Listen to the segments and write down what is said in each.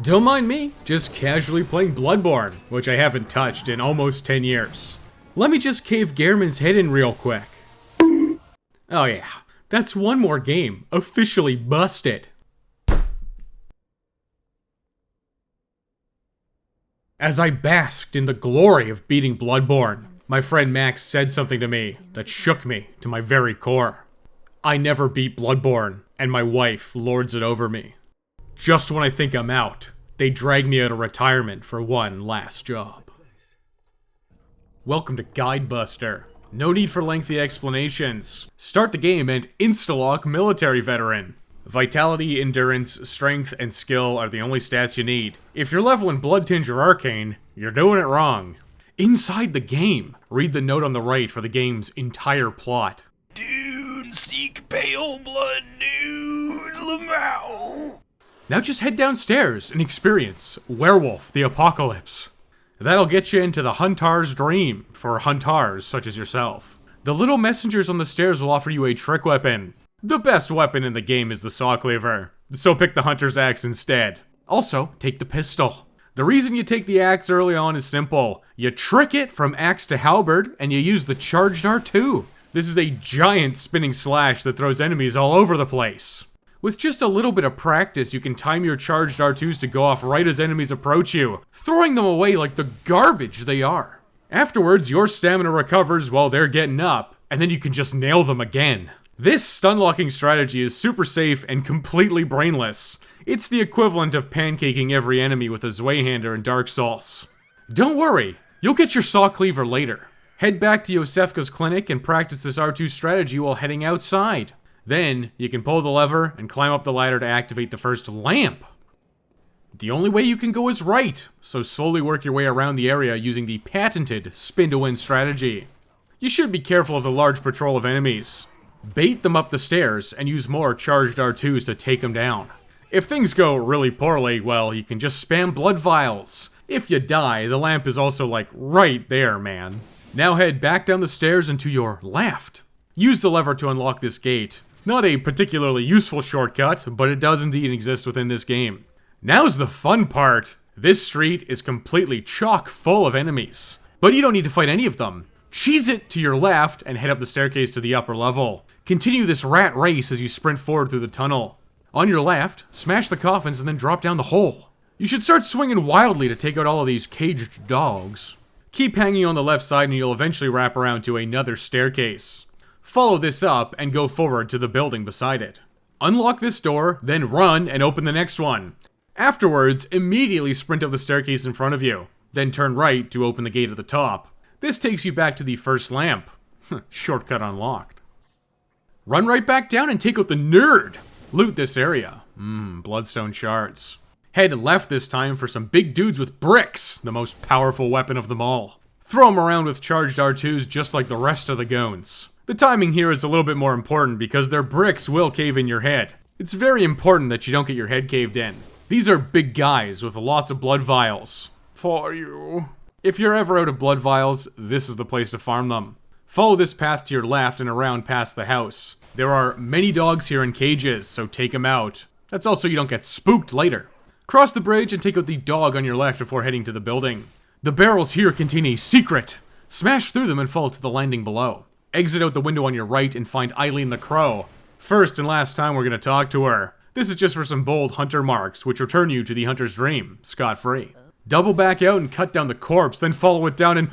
Don't mind me, just casually playing Bloodborne, which I haven't touched in almost 10 years. Let me just cave Gehrman's head in real quick. Oh yeah, that's one more game officially busted. As I basked in the glory of beating Bloodborne, my friend Max said something to me that shook me to my very core. I never beat Bloodborne, and my wife lords it over me. Just when I think I'm out, they drag me out of retirement for one last job. Welcome to Guidebuster. No need for lengthy explanations. Start the game and insta-lock military veteran. Vitality, endurance, strength, and skill are the only stats you need. If you're leveling Blood Tinge or Arcane, you're doing it wrong. Inside the game, read the note on the right for the game's entire plot. Dude, seek pale blood, dude, Lamau. Now just head downstairs and experience Werewolf the Apocalypse. That'll get you into the Huntar's dream for Huntars such as yourself. The little messengers on the stairs will offer you a trick weapon. The best weapon in the game is the Saw Cleaver, so pick the Hunter's Axe instead. Also, take the pistol. The reason you take the axe early on is simple. You trick it from axe to halberd, and you use the charged R2. This is a giant spinning slash that throws enemies all over the place. With just a little bit of practice, you can time your charged R2s to go off right as enemies approach you, throwing them away like the garbage they are. Afterwards, your stamina recovers while they're getting up, and then you can just nail them again. This stun-locking strategy is super safe and completely brainless. It's the equivalent of pancaking every enemy with a Zweihander in Dark Souls. Don't worry, you'll get your Saw Cleaver later. Head back to Iosefka's clinic and practice this R2 strategy while heading outside. Then, you can pull the lever and climb up the ladder to activate the first lamp. The only way you can go is right, so slowly work your way around the area using the patented spin-to-win strategy. You should be careful of the large patrol of enemies. Bait them up the stairs and use more charged R2s to take them down. If things go really poorly, well, you can just spam blood vials. If you die, the lamp is also like right there, man. Now head back down the stairs and to your left. Use the lever to unlock this gate. Not a particularly useful shortcut, but it does indeed exist within this game. Now's the fun part. This street is completely chock full of enemies. But you don't need to fight any of them. Cheese it to your left and head up the staircase to the upper level. Continue this rat race as you sprint forward through the tunnel. On your left, smash the coffins and then drop down the hole. You should start swinging wildly to take out all of these caged dogs. Keep hanging on the left side and you'll eventually wrap around to another staircase. Follow this up and go forward to the building beside it. Unlock this door, then run and open the next one. Afterwards, immediately sprint up the staircase in front of you. Then turn right to open the gate at the top. This takes you back to the first lamp. Shortcut unlocked. Run right back down and take out the nerd. Loot this area. Bloodstone shards. Head left this time for some big dudes with bricks, the most powerful weapon of them all. Throw them around with charged R2s just like the rest of the goons. The timing here is a little bit more important because their bricks will cave in your head. It's very important that you don't get your head caved in. These are big guys with lots of blood vials. For you. If you're ever out of blood vials, this is the place to farm them. Follow this path to your left and around past the house. There are many dogs here in cages, so take them out. That's also so you don't get spooked later. Cross the bridge and take out the dog on your left before heading to the building. The barrels here contain a secret. Smash through them and fall to the landing below. Exit out the window on your right and find Eileen the Crow. First and last time we're going to talk to her. This is just for some bold hunter marks, which return you to the hunter's dream, scot-free. Double back out and cut down the corpse, then follow it down and...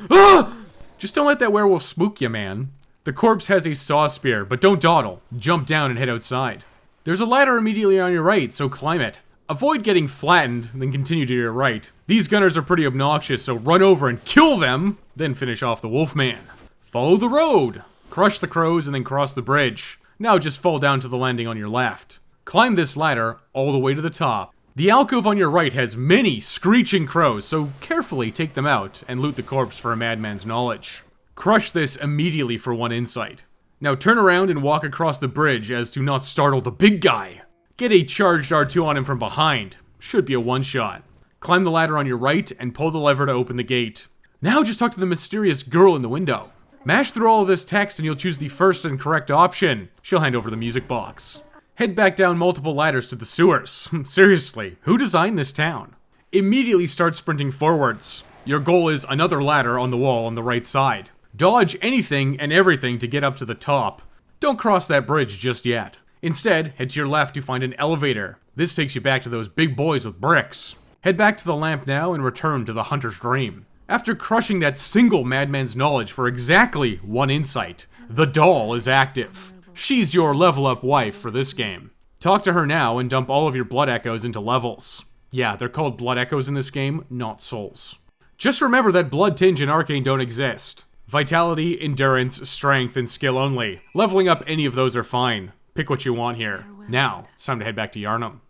Just don't let that werewolf spook you, man. The corpse has a saw spear, but don't dawdle. Jump down and head outside. There's a ladder immediately on your right, so climb it. Avoid getting flattened, then continue to your right. These gunners are pretty obnoxious, so run over and kill them, then finish off the wolfman. Follow the road. Crush the crows and then cross the bridge. Now just fall down to the landing on your left. Climb this ladder all the way to the top. The alcove on your right has many screeching crows, so carefully take them out and loot the corpse for a madman's knowledge. Crush this immediately for 1 insight. Now turn around and walk across the bridge as to not startle the big guy. Get a charged R2 on him from behind. Should be a one-shot. Climb the ladder on your right and pull the lever to open the gate. Now just talk to the mysterious girl in the window. Mash through all of this text and you'll choose the first and correct option. She'll hand over the music box. Head back down multiple ladders to the sewers. Seriously, who designed this town? Immediately start sprinting forwards. Your goal is another ladder on the wall on the right side. Dodge anything and everything to get up to the top. Don't cross that bridge just yet. Instead, head to your left to find an elevator. This takes you back to those big boys with bricks. Head back to the lamp now and return to the Hunter's Dream. After crushing that single madman's knowledge for exactly 1 insight, the doll is active. She's your level up wife for this game. Talk to her now and dump all of your blood echoes into levels. Yeah, they're called blood echoes in this game, not souls. Just remember that blood tinge and arcane don't exist. Vitality, endurance, strength, and skill only. Leveling up any of those are fine. Pick what you want here. Now, it's time to head back to Yharnam.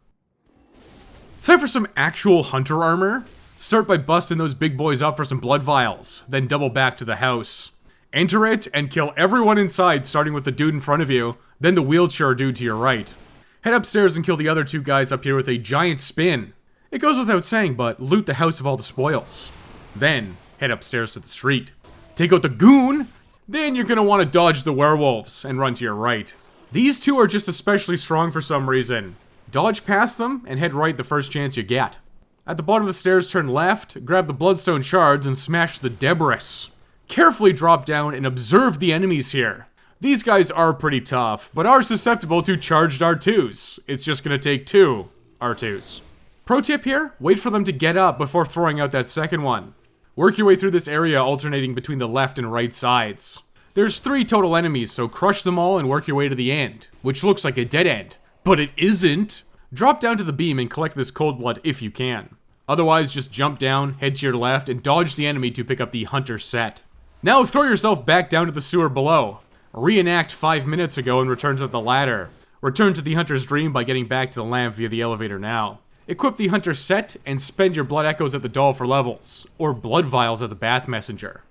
It's time for some actual hunter armor. Start by busting those big boys up for some blood vials, then double back to the house. Enter it and kill everyone inside, starting with the dude in front of you, then the wheelchair dude to your right. Head upstairs and kill the other 2 guys up here with a giant spin. It goes without saying, but loot the house of all the spoils. Then, head upstairs to the street. Take out the goon, then you're gonna want to dodge the werewolves and run to your right. These 2 are just especially strong for some reason. Dodge past them and head right the first chance you get. At the bottom of the stairs, turn left, grab the bloodstone shards and smash the debris. Carefully drop down and observe the enemies here. These guys are pretty tough, but are susceptible to charged R2s. It's just gonna take 2 R2s. Pro tip here, wait for them to get up before throwing out that second one. Work your way through this area alternating between the left and right sides. There's 3 total enemies, so crush them all and work your way to the end, which looks like a dead end. But it isn't! Drop down to the beam and collect this cold blood if you can. Otherwise, just jump down, head to your left, and dodge the enemy to pick up the Hunter set. Now throw yourself back down to the sewer below. Reenact 5 minutes ago and return to the ladder. Return to the Hunter's Dream by getting back to the lamp via the elevator now. Equip the Hunter set and spend your blood echoes at the doll for levels, or blood vials at the bath messenger.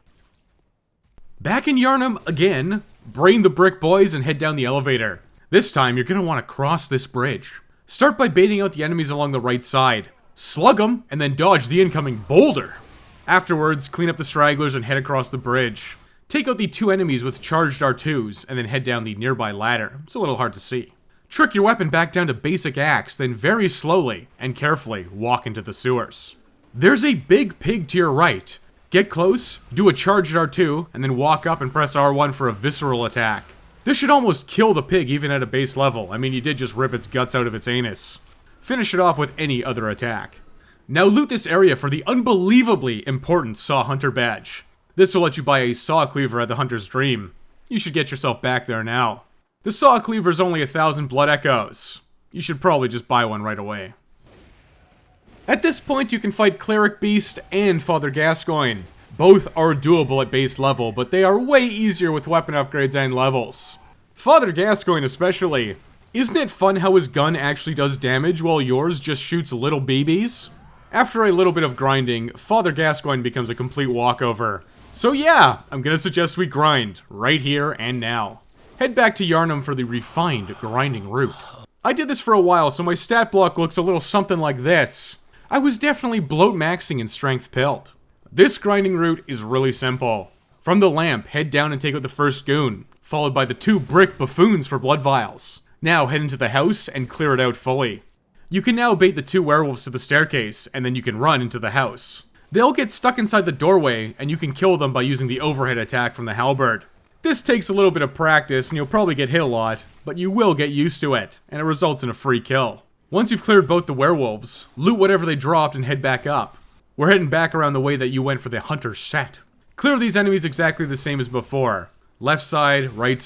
Back in Yharnam again, brain the brick boys and head down the elevator. This time, you're going to want to cross this bridge. Start by baiting out the enemies along the right side. Slug them, and then dodge the incoming boulder. Afterwards, clean up the stragglers and head across the bridge. Take out the 2 enemies with charged R2s, and then head down the nearby ladder. It's a little hard to see. Trick your weapon back down to basic axe, then very slowly and carefully walk into the sewers. There's a big pig to your right. Get close, do a charged R2, and then walk up and press R1 for a visceral attack. This should almost kill the pig even at a base level. I mean, you did just rip its guts out of its anus. Finish it off with any other attack. Now loot this area for the unbelievably important Saw Hunter badge. This will let you buy a Saw Cleaver at the Hunter's Dream. You should get yourself back there now. The Saw Cleaver's only 1,000 blood echoes. You should probably just buy one right away. At this point, you can fight Cleric Beast and Father Gascoigne. Both are doable at base level, but they are way easier with weapon upgrades and levels. Father Gascoigne especially. Isn't it fun how his gun actually does damage while yours just shoots little BBs? After a little bit of grinding, Father Gascoigne becomes a complete walkover. So yeah, I'm gonna suggest we grind, right here and now. Head back to Yharnam for the refined grinding route. I did this for a while, so my stat block looks a little something like this. I was definitely bloat maxing in strength pilled. This grinding route is really simple. From the lamp, head down and take out the first goon, followed by the 2 brick buffoons for blood vials. Now head into the house and clear it out fully. You can now bait the 2 werewolves to the staircase, and then you can run into the house. They'll get stuck inside the doorway, and you can kill them by using the overhead attack from the halberd. This takes a little bit of practice, and you'll probably get hit a lot, but you will get used to it, and it results in a free kill. Once you've cleared both the werewolves, loot whatever they dropped and head back up. We're heading back around the way that you went for the Hunter's set. Clear these enemies exactly the same as before. Left side, left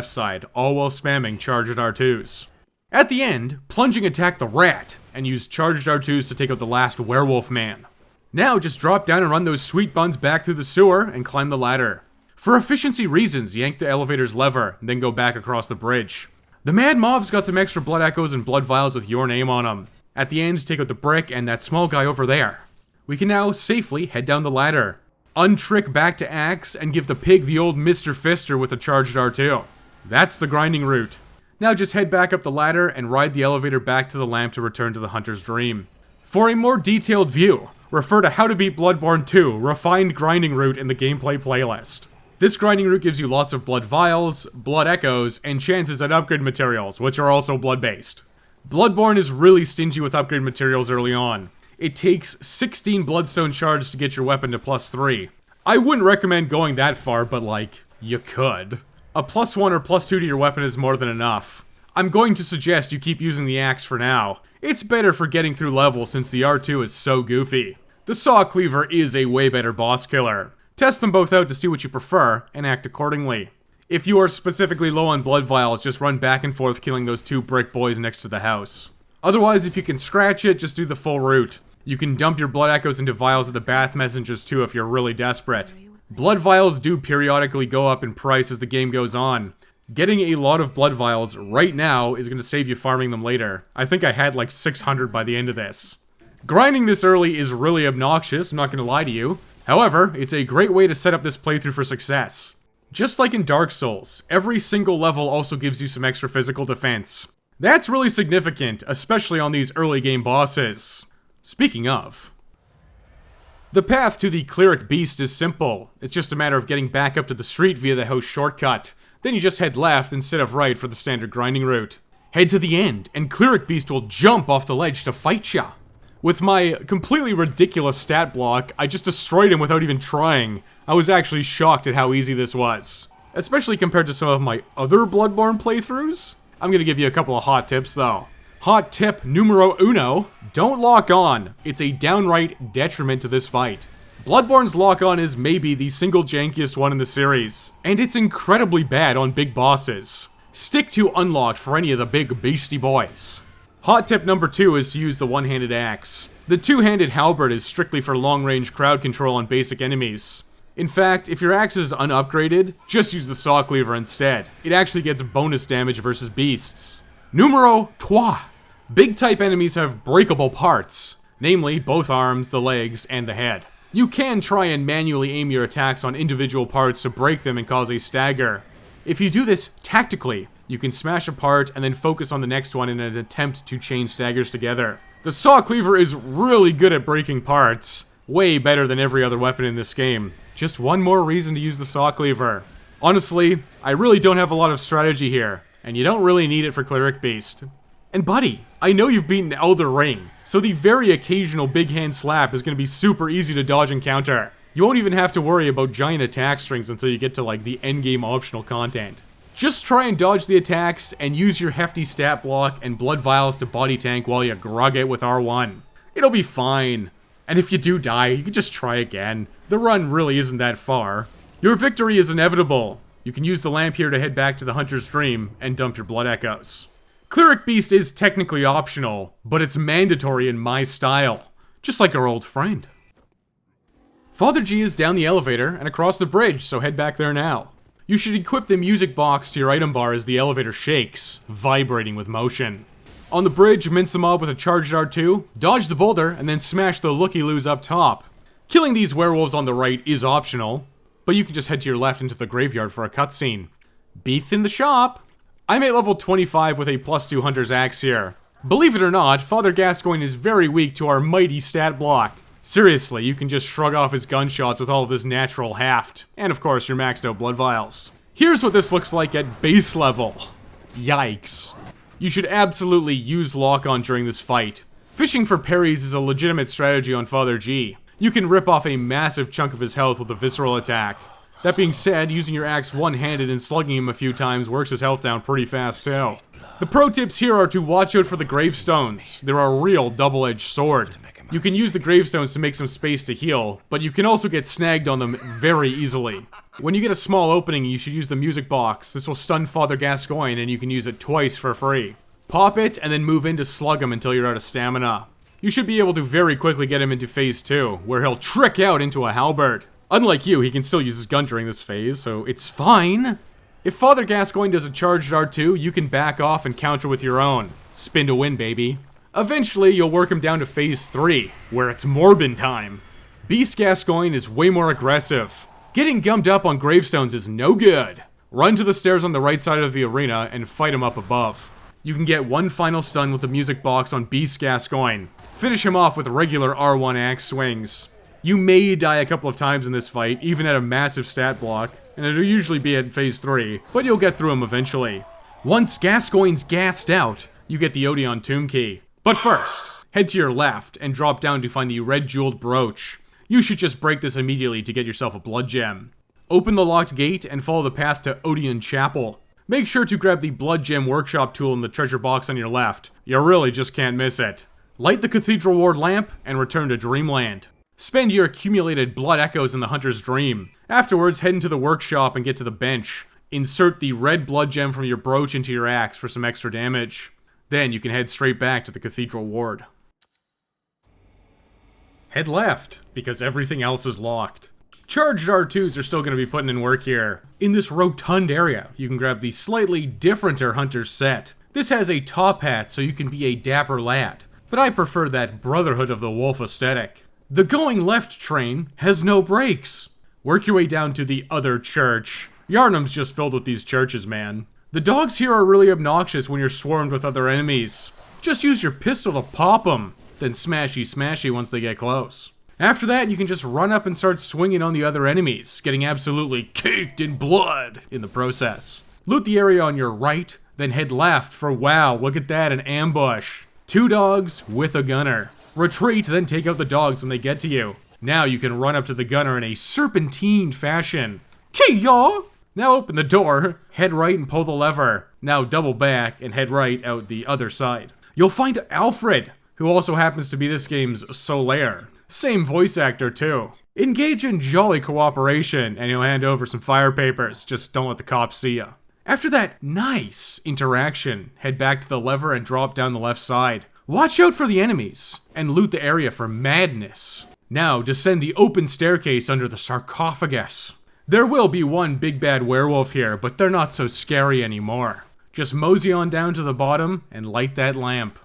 side, all while spamming charged R2s. At the end, plunging attack the rat, and use charged R2s to take out the last werewolf man. Now just drop down and run those sweet buns back through the sewer and climb the ladder. For efficiency reasons, yank the elevator's lever, then go back across the bridge. The mad mob's got some extra blood echoes and blood vials with your name on them. At the end, take out the brick and that small guy over there. We can now safely head down the ladder. Untrick back to axe and give the pig the old Mr. Fister with a charged R2. That's the grinding route. Now just head back up the ladder and ride the elevator back to the lamp to return to the Hunter's Dream. For a more detailed view, refer to How to Beat Bloodborne 2 Refined Grinding Route in the gameplay playlist. This grinding route gives you lots of blood vials, blood echoes, and chances at upgrade materials, which are also blood-based. Bloodborne is really stingy with upgrade materials early on. It takes 16 Bloodstone shards to get your weapon to +3. I wouldn't recommend going that far, but like, you could. A +1 or +2 to your weapon is more than enough. I'm going to suggest you keep using the axe for now. It's better for getting through levels since the R2 is so goofy. The Saw Cleaver is a way better boss killer. Test them both out to see what you prefer, and act accordingly. If you are specifically low on blood vials, just run back and forth killing those 2 brick boys next to the house. Otherwise, if you can scratch it, just do the full route. You can dump your blood echoes into vials of the bath messengers too if you're really desperate. Blood vials do periodically go up in price as the game goes on. Getting a lot of blood vials right now is going to save you farming them later. I think I had like 600 by the end of this. Grinding this early is really obnoxious, I'm not going to lie to you. However, it's a great way to set up this playthrough for success. Just like in Dark Souls, every single level also gives you some extra physical defense. That's really significant, especially on these early game bosses. Speaking of, the path to the Cleric Beast is simple. It's just a matter of getting back up to the street via the house shortcut. Then you just head left instead of right for the standard grinding route. Head to the end, and Cleric Beast will jump off the ledge to fight ya. With my completely ridiculous stat block, I just destroyed him without even trying. I was actually shocked at how easy this was. Especially compared to some of my other Bloodborne playthroughs. I'm gonna give you a couple of hot tips though. Hot tip numero uno, don't lock on. It's a downright detriment to this fight. Bloodborne's lock-on is maybe the single jankiest one in the series, and it's incredibly bad on big bosses. Stick to unlocked for any of the big beastie boys. Hot tip number 2 is to use the one-handed axe. The two-handed halberd is strictly for long-range crowd control on basic enemies. In fact, if your axe is unupgraded, just use the saw cleaver instead. It actually gets bonus damage versus beasts. Numero 3. Big type enemies have breakable parts, namely both arms, the legs, and the head. You can try and manually aim your attacks on individual parts to break them and cause a stagger. If you do this tactically, you can smash a part and then focus on the next one in an attempt to chain staggers together. The saw cleaver is really good at breaking parts, way better than every other weapon in this game. Just one more reason to use the saw cleaver. Honestly, I really don't have a lot of strategy here, and you don't really need it for Cleric Beast. And buddy, I know you've beaten Elder Ring, so the very occasional big hand slap is going to be super easy to dodge and counter. You won't even have to worry about giant attack strings until you get to like the endgame optional content. Just try and dodge the attacks and use your hefty stat block and blood vials to body tank while you grog it with R1. It'll be fine. And if you do die, you can just try again. The run really isn't that far. Your victory is inevitable. You can use the lamp here to head back to the Hunter's Dream and dump your blood echoes. Cleric Beast is technically optional, but it's mandatory in my style. Just like our old friend. Father G is down the elevator and across the bridge, so head back there now. You should equip the music box to your item bar as the elevator shakes, vibrating with motion. On the bridge, mince the mob with a charged R2, dodge the boulder, and then smash the looky-loos up top. Killing these werewolves on the right is optional, but you can just head to your left into the graveyard for a cutscene. Beeth in the shop! I'm at level 25 with a +2 Hunter's Axe here. Believe it or not, Father Gascoigne is very weak to our mighty stat block. Seriously, you can just shrug off his gunshots with all of this natural haft. And of course, your maxed out blood vials. Here's what this looks like at base level. Yikes. You should absolutely use lock-on during this fight. Fishing for parries is a legitimate strategy on Father G. You can rip off a massive chunk of his health with a visceral attack. That being said, using your axe one-handed and slugging him a few times works his health down pretty fast too. The pro tips here are to watch out for the gravestones. They're a real double-edged sword. You can use the gravestones to make some space to heal, but you can also get snagged on them very easily. When you get a small opening, you should use the music box. This will stun Father Gascoigne and you can use it twice for free. Pop it and then move in to slug him until you're out of stamina. You should be able to very quickly get him into phase 2, where he'll trick out into a halberd. Unlike you, he can still use his gun during this phase, so it's fine. If Father Gascoigne does a charged R2, you can back off and counter with your own. Spin to win, baby. Eventually, you'll work him down to phase 3, where it's Morbin time. Beast Gascoigne is way more aggressive. Getting gummed up on gravestones is no good. Run to the stairs on the right side of the arena and fight him up above. You can get one final stun with the music box on Beast Gascoigne. Finish him off with regular R1 axe swings. You may die a couple of times in this fight, even at a massive stat block, and it'll usually be at phase 3, but you'll get through him eventually. Once Gascoigne's gassed out, you get the Odeon Tomb Key. But first, Head to your left and drop down to find the red jeweled brooch. You should just break this immediately to get yourself a blood gem. Open the locked gate and follow the path to Odeon Chapel. Make sure to grab the blood gem workshop tool in the treasure box on your left. You really just can't miss it. Light the Cathedral Ward lamp and return to Dreamland. Spend your accumulated blood echoes in the Hunter's Dream. Afterwards, head into the workshop and get to the bench. Insert the red blood gem from your brooch into your axe for some extra damage. Then you can head straight back to the Cathedral Ward. Head left, because everything else is locked. Charged R2s are still going to be putting in work here. In this rotund area, you can grab the slightly differenter Hunter's set. This has a top hat, so you can be a dapper lad, but I prefer that Brotherhood of the Wolf aesthetic. The going left train has no brakes. Work your way down to the other church. Yharnam's just filled with these churches, man. The dogs here are really obnoxious when you're swarmed with other enemies. Just use your pistol to pop them, then smashy once they get close. After that, you can just run up and start swinging on the other enemies, getting absolutely caked in blood in the process. Loot the area on your right, then head left for, wow, look at that, an ambush. 2 dogs with a gunner. Retreat, then take out the dogs when they get to you. Now you can run up to the gunner in a serpentine fashion. Kia! Now open the door, head right and pull the lever. Now double back and head right out the other side. You'll find Alfred, who also happens to be this game's Solaire. Same voice actor too. Engage in jolly cooperation and he'll hand over some fire papers, just don't let the cops see ya. After that nice interaction, head back to the lever and drop down the left side. Watch out for the enemies, and loot the area for madness. Now descend the open staircase under the sarcophagus. There will be one big bad werewolf here, but they're not so scary anymore. Just mosey on down to the bottom and light that lamp.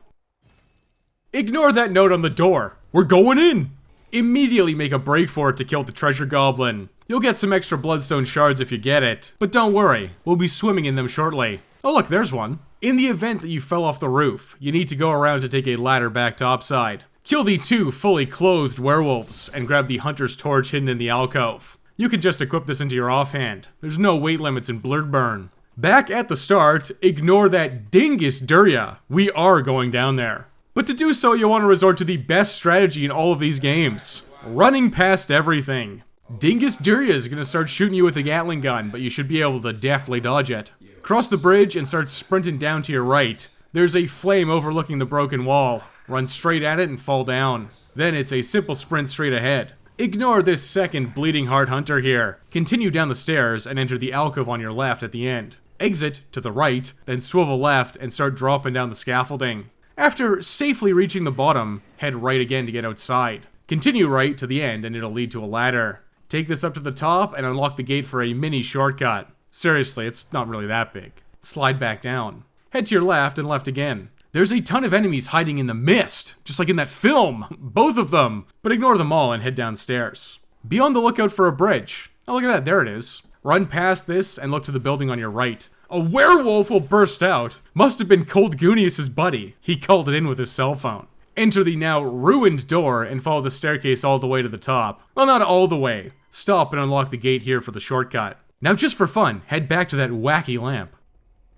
Ignore that note on the door. We're going in! Immediately make a break for it to kill the treasure goblin. You'll get some extra bloodstone shards if you get it, but don't worry, we'll be swimming in them shortly. Oh look, there's one. In the event that you fell off the roof, you need to go around to take a ladder back topside. Kill the 2 fully clothed werewolves, and grab the hunter's torch hidden in the alcove. You can just equip this into your offhand. There's no weight limits in Bloodborne. Back at the start, ignore that dingus Durya. We are going down there. But to do so, you'll want to resort to the best strategy in all of these games. Running past everything. Dingus Durya is going to start shooting you with a Gatling gun, but you should be able to deftly dodge it. Cross the bridge and start sprinting down to your right. There's a flame overlooking the broken wall. Run straight at it and fall down. Then it's a simple sprint straight ahead. Ignore this second bleeding heart hunter here. Continue down the stairs and enter the alcove on your left at the end. Exit to the right, then swivel left and start dropping down the scaffolding. After safely reaching the bottom, head right again to get outside. Continue right to the end and it'll lead to a ladder. Take this up to the top and unlock the gate for a mini shortcut. Seriously, it's not really that big. Slide back down. Head to your left and left again. There's a ton of enemies hiding in the mist, just like in that film. Both of them. But ignore them all and head downstairs. Be on the lookout for a bridge. Oh, look at that, there it is. Run past this and look to the building on your right. A werewolf will burst out. Must have been Cold Goonius' buddy. He called it in with his cell phone. Enter the now ruined door and follow the staircase all the way to the top. Well, not all the way. Stop and unlock the gate here for the shortcut. Now just for fun, head back to that wacky lamp.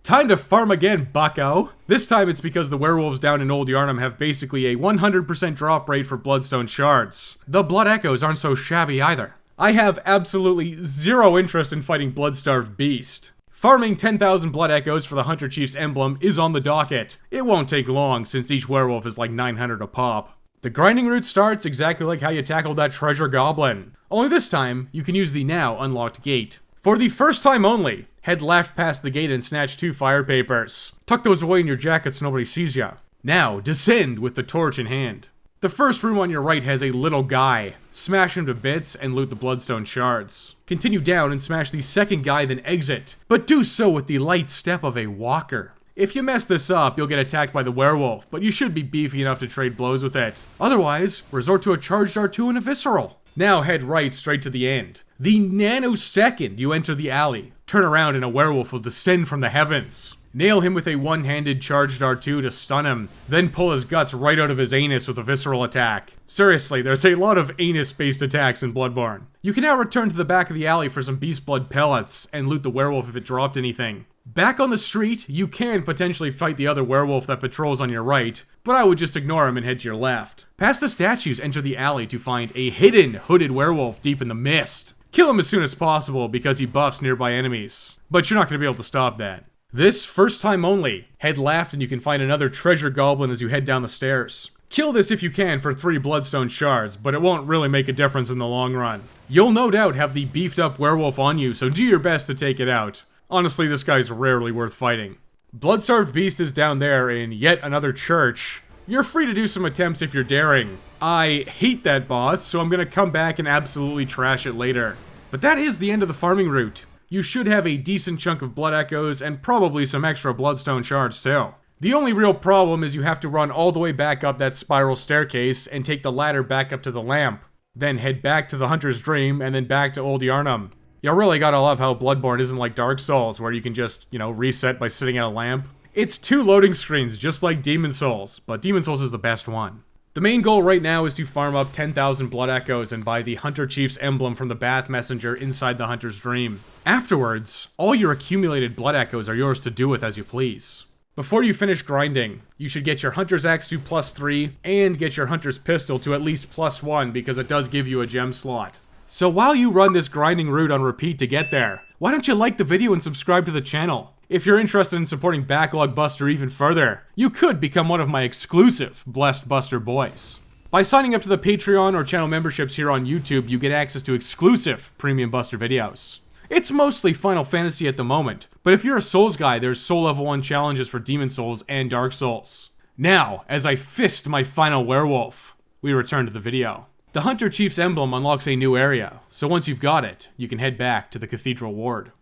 Time to farm again, bucko! This time it's because the werewolves down in Old Yharnam have basically a 100% drop rate for bloodstone shards. The blood echoes aren't so shabby either. I have absolutely zero interest in fighting Bloodstarved Beast. Farming 10,000 blood echoes for the Hunter Chief's emblem is on the docket. It won't take long since each werewolf is like 900 a pop. The grinding route starts exactly like how you tackled that treasure goblin. Only this time, you can use the now unlocked gate. For the first time only, head left past the gate and snatch 2 fire papers. Tuck those away in your jacket so nobody sees ya. Now, descend with the torch in hand. The first room on your right has a little guy. Smash him to bits and loot the bloodstone shards. Continue down and smash the second guy, then exit. But do so with the light step of a walker. If you mess this up, you'll get attacked by the werewolf, but you should be beefy enough to trade blows with it. Otherwise, resort to a charged R2 and a visceral. Now head right straight to the end. The nanosecond you enter the alley, turn around and a werewolf will descend from the heavens. Nail him with a one-handed charged R2 to stun him, then pull his guts right out of his anus with a visceral attack. Seriously, there's a lot of anus-based attacks in Bloodborne. You can now return to the back of the alley for some beast blood pellets, and loot the werewolf if it dropped anything. Back on the street, you can potentially fight the other werewolf that patrols on your right, but I would just ignore him and head to your left. Past the statues, enter the alley to find a hidden, hooded werewolf deep in the mist. Kill him as soon as possible because he buffs nearby enemies, but you're not going to be able to stop that. This, first time only. Head left and you can find another treasure goblin as you head down the stairs. Kill this if you can for 3 bloodstone shards, but it won't really make a difference in the long run. You'll no doubt have the beefed up werewolf on you, so do your best to take it out. Honestly, this guy's rarely worth fighting. Bloodstarved Beast is down there in yet another church. You're free to do some attempts if you're daring. I hate that boss, so I'm gonna come back and absolutely trash it later. But that is the end of the farming route. You should have a decent chunk of blood echoes and probably some extra bloodstone shards too. The only real problem is you have to run all the way back up that spiral staircase and take the ladder back up to the lamp. Then head back to the Hunter's Dream and then back to Old Yharnam. You really gotta love how Bloodborne isn't like Dark Souls where you can just, reset by sitting at a lamp. It's 2 loading screens just like Demon Souls, but Demon Souls is the best one. The main goal right now is to farm up 10,000 blood echoes and buy the Hunter Chief's emblem from the Bath Messenger inside the Hunter's Dream. Afterwards, all your accumulated blood echoes are yours to do with as you please. Before you finish grinding, you should get your Hunter's Axe to +3 and get your Hunter's Pistol to at least +1 because it does give you a gem slot. So while you run this grinding route on repeat to get there, why don't you like the video and subscribe to the channel? If you're interested in supporting Backlog Buster even further, you could become one of my exclusive Blessed Buster boys. By signing up to the Patreon or channel memberships here on YouTube, you get access to exclusive Premium Buster videos. It's mostly Final Fantasy at the moment, but if you're a Souls guy, there's Soul Level 1 challenges for Demon Souls and Dark Souls. Now, as I fist my final werewolf, we return to the video. The Hunter Chief's emblem unlocks a new area, so once you've got it, you can head back to the Cathedral Ward.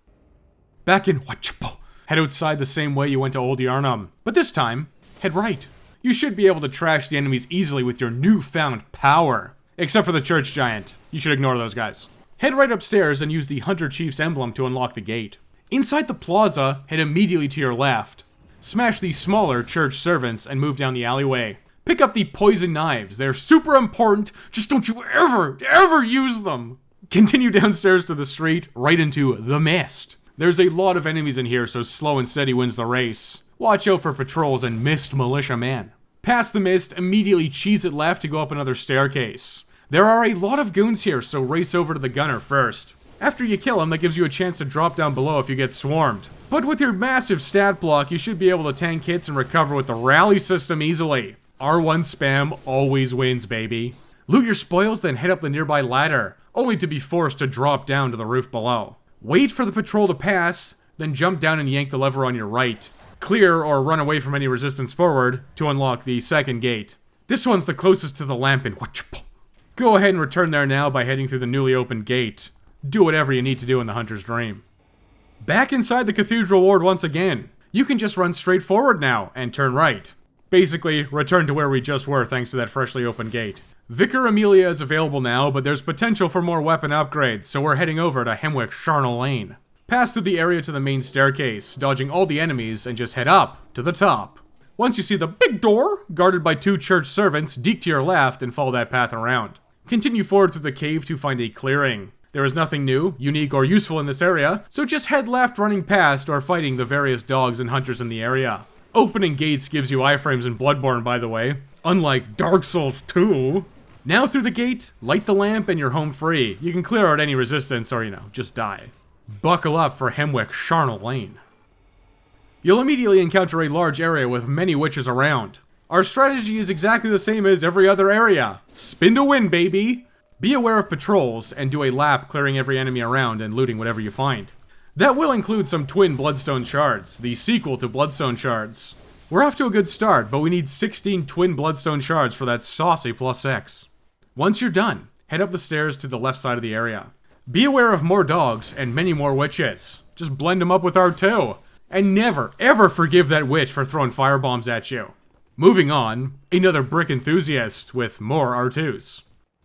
Back in Wachipo. Head outside the same way you went to Old Yharnam, but this time, head right. You should be able to trash the enemies easily with your newfound power. Except for the church giant. You should ignore those guys. Head right upstairs and use the Hunter Chief's emblem to unlock the gate. Inside the plaza, head immediately to your left. Smash the smaller church servants and move down the alleyway. Pick up the poison knives. They're super important, just don't you ever use them. Continue downstairs to the street, right into the mist. There's a lot of enemies in here, so slow and steady wins the race. Watch out for patrols and mist militia man. Past the mist, immediately cheese it left to go up another staircase. There are a lot of goons here, so race over to the gunner first. After you kill him, that gives you a chance to drop down below if you get swarmed. But with your massive stat block, you should be able to tank hits and recover with the rally system easily. R1 spam always wins, baby. Loot your spoils, then head up the nearby ladder, only to be forced to drop down to the roof below. Wait for the patrol to pass, then jump down and yank the lever on your right. Clear or run away from any resistance forward to unlock the second gate. This one's the closest to the lamp in Wachipo. Go ahead and return there now by heading through the newly opened gate. Do whatever you need to do in the Hunter's Dream. Back inside the Cathedral Ward once again. You can just run straight forward now and turn right. Basically, return to where we just were thanks to that freshly opened gate. Vicar Amelia is available now, but there's potential for more weapon upgrades, so we're heading over to Hemwick Charnel Lane. Pass through the area to the main staircase, dodging all the enemies, and just head up to the top. Once you see the big door, guarded by 2 church servants, deke to your left and follow that path around. Continue forward through the cave to find a clearing. There is nothing new, unique, or useful in this area, so just head left running past or fighting the various dogs and hunters in the area. Opening gates gives you iframes in Bloodborne, by the way, unlike Dark Souls 2. Now through the gate, light the lamp, and you're home free. You can clear out any resistance or, just die. Buckle up for Hemwick Charnel Lane. You'll immediately encounter a large area with many witches around. Our strategy is exactly the same as every other area. Spin to win, baby! Be aware of patrols, and do a lap clearing every enemy around and looting whatever you find. That will include some twin Bloodstone Shards, the sequel to Bloodstone Shards. We're off to a good start, but we need 16 twin Bloodstone Shards for that saucy +6. Once you're done, head up the stairs to the left side of the area. Be aware of more dogs and many more witches. Just blend them up with R2. And never, ever forgive that witch for throwing firebombs at you. Moving on, another brick enthusiast with more R2s.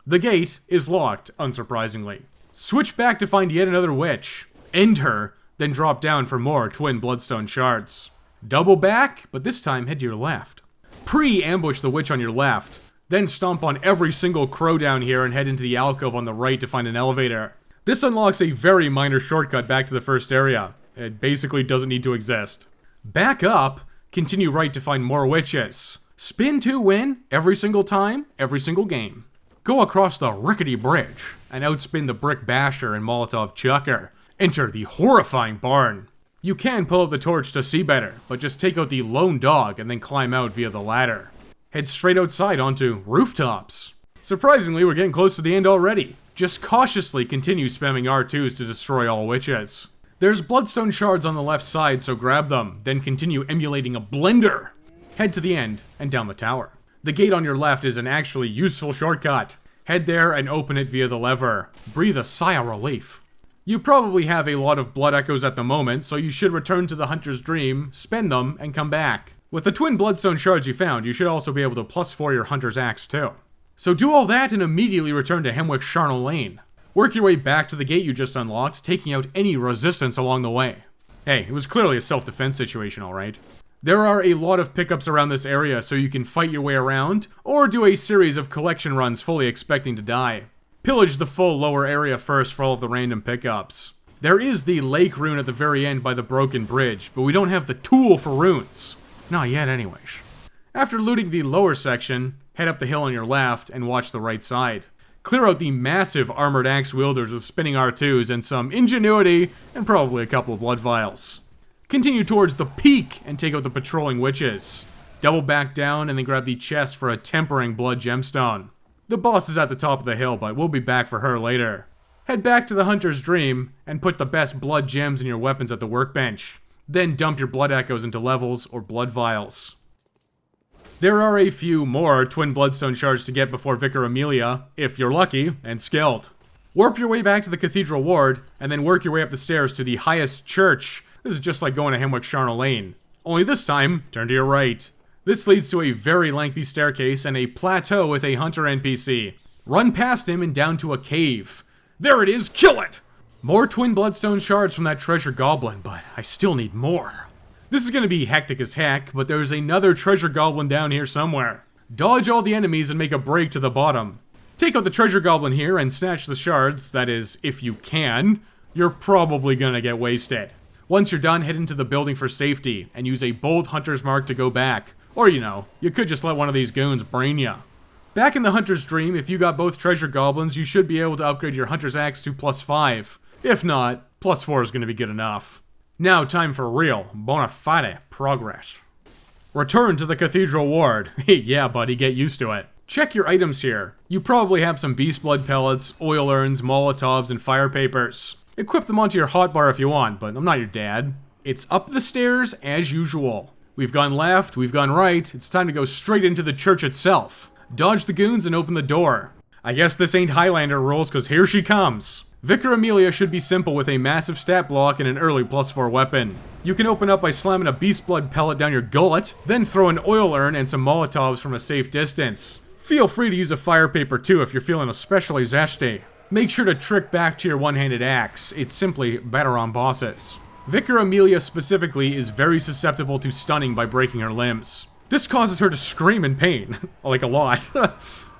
The gate is locked, unsurprisingly. Switch back to find yet another witch. End her, then drop down for more twin Bloodstone Shards. Double back, but this time head to your left. Pre-ambush the witch on your left, then stomp on every single crow down here and head into the alcove on the right to find an elevator. This unlocks a very minor shortcut back to the first area. It basically doesn't need to exist. Back up, continue right to find more witches. Spin to win every single time, every single game. Go across the rickety bridge and outspin the brick basher and Molotov chucker. Enter the horrifying barn. You can pull out the torch to see better, but just take out the lone dog and then climb out via the ladder. Head straight outside onto rooftops. Surprisingly, we're getting close to the end already. Just cautiously continue spamming R2s to destroy all witches. There's bloodstone shards on the left side, so grab them, then continue emulating a blender. Head to the end and down the tower. The gate on your left is an actually useful shortcut. Head there and open it via the lever. Breathe a sigh of relief. You probably have a lot of blood echoes at the moment, so you should return to the Hunter's Dream, spend them, and come back. With the twin bloodstone shards you found, you should also be able to +4 your Hunter's Axe too. So do all that and immediately return to Hemwick's Charnel Lane. Work your way back to the gate you just unlocked, taking out any resistance along the way. Hey, it was clearly a self-defense situation, alright? There are a lot of pickups around this area, so you can fight your way around, or do a series of collection runs fully expecting to die. Pillage the full lower area first for all of the random pickups. There is the lake rune at the very end by the broken bridge, but we don't have the tool for runes. Not yet anyways. After looting the lower section, head up the hill on your left and watch the right side. Clear out the massive armored axe wielders with spinning R2s and some ingenuity and probably a couple of blood vials. Continue towards the peak and take out the patrolling witches. Double back down and then grab the chest for a tempering blood gemstone. The boss is at the top of the hill, but we'll be back for her later. Head back to the Hunter's Dream and put the best blood gems in your weapons at the workbench. Then dump your blood echoes into levels or blood vials. There are a few more twin bloodstone shards to get before Vicar Amelia, if you're lucky and skilled. Warp your way back to the Cathedral Ward, and then work your way up the stairs to the highest church. This is just like going to Hemwick's Charnel Lane. Only this time, turn to your right. This leads to a very lengthy staircase and a plateau with a hunter NPC. Run past him and down to a cave. There it is, kill it! More twin bloodstone shards from that treasure goblin, but I still need more. This is going to be hectic as heck, but there's another treasure goblin down here somewhere. Dodge all the enemies and make a break to the bottom. Take out the treasure goblin here and snatch the shards, that is, if you can. You're probably gonna get wasted. Once you're done, head into the building for safety, and use a bold hunter's mark to go back. Or, you know, you could just let one of these goons brain ya. Back in the Hunter's Dream, if you got both treasure goblins, you should be able to upgrade your Hunter's Axe to +5. If not, +4 is gonna be good enough. Now, time for real, bona fide progress. Return to the Cathedral Ward. Yeah, buddy, get used to it. Check your items here. You probably have some beast blood pellets, oil urns, molotovs, and fire papers. Equip them onto your hotbar if you want, but I'm not your dad. It's up the stairs as usual. We've gone left, we've gone right, it's time to go straight into the church itself. Dodge the goons and open the door. I guess this ain't Highlander rules, cause here she comes. Vicar Amelia should be simple with a massive stat block and an early +4 weapon. You can open up by slamming a beast blood pellet down your gullet, then throw an oil urn and some molotovs from a safe distance. Feel free to use a fire paper too if you're feeling especially zesty. Make sure to trick back to your one-handed axe, it's simply better on bosses. Vicar Amelia specifically is very susceptible to stunning by breaking her limbs. This causes her to scream in pain, like a lot.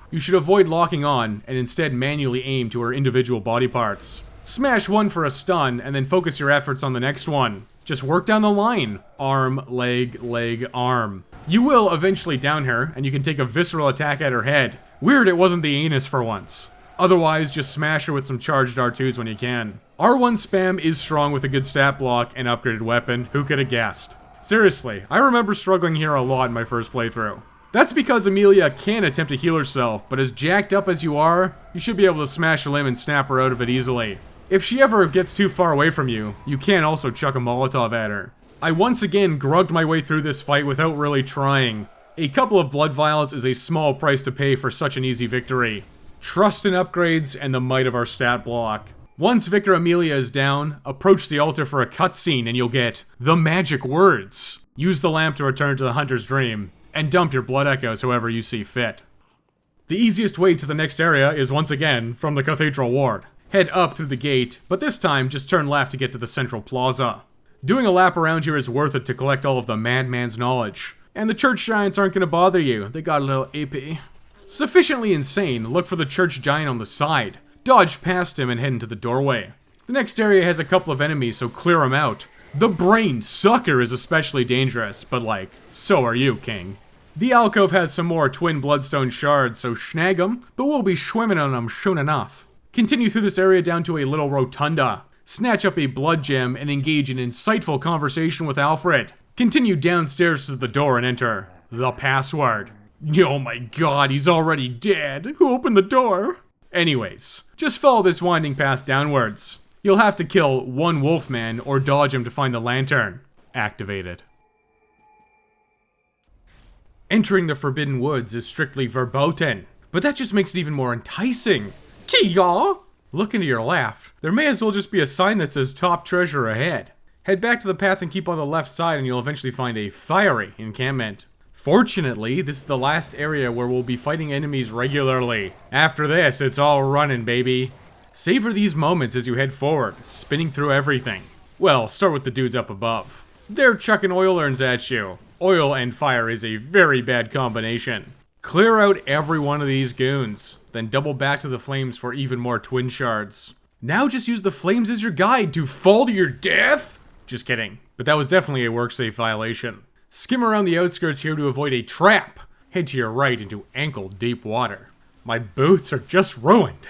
You should avoid locking on, and instead manually aim to her individual body parts. Smash one for a stun, and then focus your efforts on the next one. Just work down the line. Arm, leg, leg, arm. You will eventually down her, and you can take a visceral attack at her head. Weird it wasn't the anus for once. Otherwise, just smash her with some charged R2s when you can. R1 spam is strong with a good stat block and upgraded weapon, who could have guessed? Seriously, I remember struggling here a lot in my first playthrough. That's because Amelia can attempt to heal herself, but as jacked up as you are, you should be able to smash a limb and snap her out of it easily. If she ever gets too far away from you, you can also chuck a Molotov at her. I once again grugged my way through this fight without really trying. A couple of blood vials is a small price to pay for such an easy victory. Trust in upgrades and the might of our stat block. Once Vicar Amelia is down, approach the altar for a cutscene and you'll get the magic words. Use the lamp to return to the Hunter's Dream, and dump your blood echoes however you see fit. The easiest way to the next area is once again from the Cathedral Ward. Head up through the gate, but this time just turn left to get to the central plaza. Doing a lap around here is worth it to collect all of the madman's knowledge. And the church giants aren't going to bother you, they got a little AP. Sufficiently insane, look for the church giant on the side. Dodge past him and head into the doorway. The next area has a couple of enemies, so clear them out. The brain sucker is especially dangerous, but like, so are you, king. The alcove has some more twin bloodstone shards, so snag them, but we'll be swimming on them soon enough. Continue through this area down to a little rotunda. Snatch up a blood gem and engage in insightful conversation with Alfred. Continue downstairs to the door and enter the password. Oh my god, he's already dead. Who opened the door? Anyways, just follow this winding path downwards. You'll have to kill one wolfman or dodge him to find the lantern. Activated. Entering the Forbidden Woods is strictly verboten, but that just makes it even more enticing. Kia! Look into your left. There may as well just be a sign that says top treasure ahead. Head back to the path and keep on the left side and you'll eventually find a fiery encampment. Fortunately, this is the last area where we'll be fighting enemies regularly. After this, it's all running, baby. Savor these moments as you head forward, spinning through everything. Well, start with the dudes up above. They're chucking oil urns at you. Oil and fire is a very bad combination. Clear out every one of these goons, then double back to the flames for even more twin shards. Now just use the flames as your guide to fall to your death? Just kidding, but that was definitely a work-safe violation. Skim around the outskirts here to avoid a trap. Head to your right into ankle-deep water. My boots are just ruined.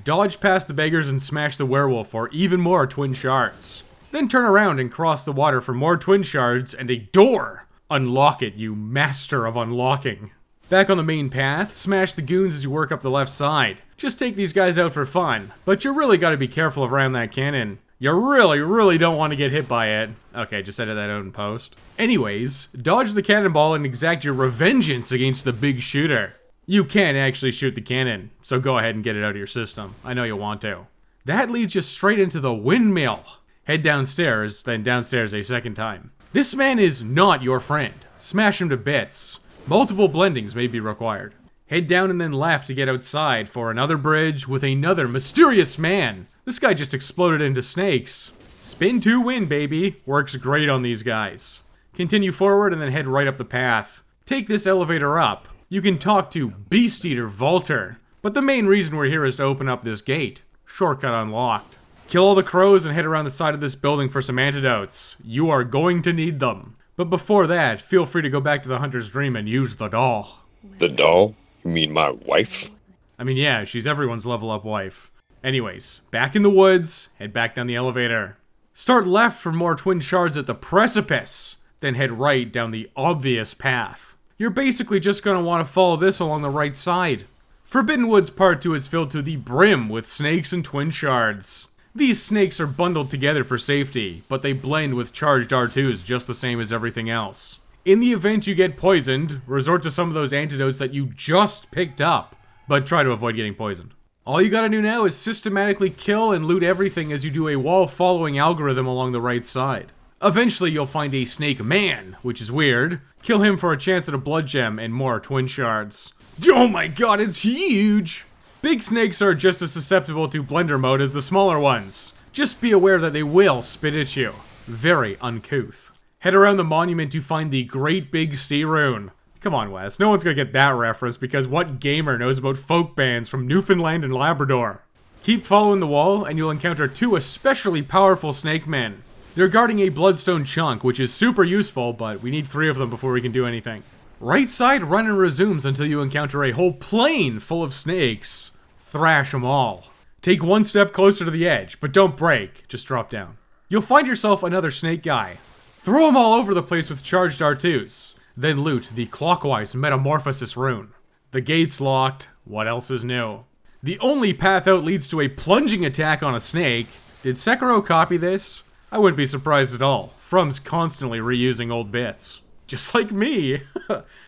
Dodge past the beggars and smash the werewolf for even more twin shards. Then turn around and cross the water for more twin shards and a door. Unlock it, you master of unlocking. Back on the main path, smash the goons as you work up the left side. Just take these guys out for fun, but you really gotta be careful around that cannon. You really don't want to get hit by it. Okay, just edit that out in post. Anyways, dodge the cannonball and exact your revengeance against the big shooter. You can actually shoot the cannon, so go ahead and get it out of your system. I know you'll want to. That leads you straight into the windmill. Head downstairs, then downstairs a second time. This man is not your friend. Smash him to bits. Multiple blendings may be required. Head down and then left to get outside for another bridge with another mysterious man. This guy just exploded into snakes. Spin to win, baby. Works great on these guys. Continue forward and then head right up the path. Take this elevator up. You can talk to Beast Eater Volter, but the main reason we're here is to open up this gate. Shortcut unlocked. Kill all the crows and head around the side of this building for some antidotes. You are going to need them. But before that, feel free to go back to the Hunter's Dream and use the doll. The doll? You mean my wife? I mean, yeah, she's everyone's level up wife. Anyways, back in the woods, head back down the elevator. Start left for more twin shards at the precipice, then head right down the obvious path. You're basically just going to want to follow this along the right side. Forbidden Woods Part 2 is filled to the brim with snakes and twin shards. These snakes are bundled together for safety, but they blend with charged R2s just the same as everything else. In the event you get poisoned, resort to some of those antidotes that you just picked up, but try to avoid getting poisoned. All you gotta do now is systematically kill and loot everything as you do a wall-following algorithm along the right side. Eventually you'll find a snake man, which is weird. Kill him for a chance at a blood gem and more twin shards. Oh my god, it's huge! Big snakes are just as susceptible to blender mode as the smaller ones. Just be aware that they will spit at you. Very uncouth. Head around the monument to find the Great Big Sea Rune. Come on, Wes, no one's gonna get that reference because what gamer knows about folk bands from Newfoundland and Labrador? Keep following the wall and you'll encounter two especially powerful snake men. They're guarding a bloodstone chunk, which is super useful, but we need 3 of them before we can do anything. Right side run and resumes until you encounter a whole plane full of snakes. Thrash them all. Take one step closer to the edge, but don't break, just drop down. You'll find yourself another snake guy. Throw them all over the place with charged R2s. Then loot the clockwise metamorphosis rune. The gate's locked, what else is new? The only path out leads to a plunging attack on a snake. Did Sekiro copy this? I wouldn't be surprised at all. From's constantly reusing old bits. Just like me.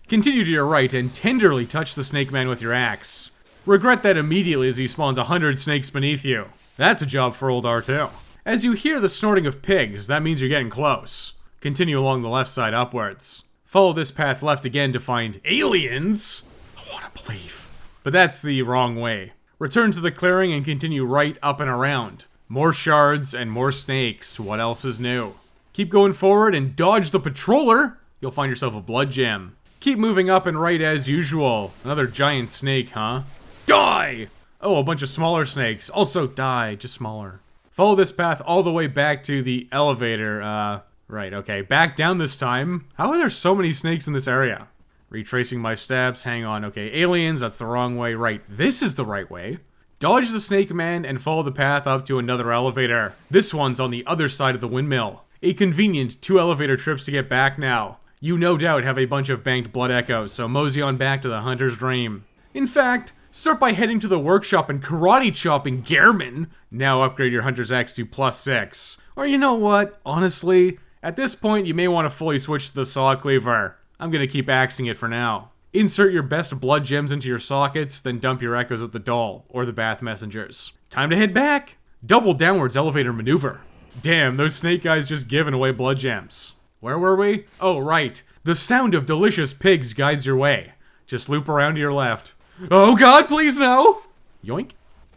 Continue to your right and tenderly touch the snake man with your axe. Regret that immediately as he spawns 100 snakes beneath you. That's a job for old R2. As you hear the snorting of pigs, that means you're getting close. Continue along the left side upwards. Follow this path left again to find aliens. I want to believe. But that's the wrong way. Return to the clearing and continue right up and around. More shards and more snakes. What else is new? Keep going forward and dodge the patroller. You'll find yourself a blood gem. Keep moving up and right as usual. Another giant snake, huh? Die! Oh, a bunch of smaller snakes. Also die, just smaller. Follow this path all the way back to the elevator. Right, okay. Back down this time. How are there so many snakes in this area? Retracing my steps. Hang on. Okay, aliens, that's the wrong way. Right, this is the right way. Dodge the snake man and follow the path up to another elevator. This one's on the other side of the windmill. A convenient 2 elevator trips to get back now. You no doubt have a bunch of banked blood echoes, so mosey on back to the hunter's dream. In fact, start by heading to the workshop and karate chopping Gehrman. Now upgrade your hunter's axe to +6. Or you know what? Honestly, at this point you may want to fully switch to the saw cleaver. I'm gonna keep axing it for now. Insert your best blood gems into your sockets, then dump your echoes at the doll, or the bath messengers. Time to head back! Double downwards elevator maneuver. Damn, those snake guys just giving away blood gems. Where were we? Oh, right. The sound of delicious pigs guides your way. Just loop around to your left. Oh god, please no! Yoink.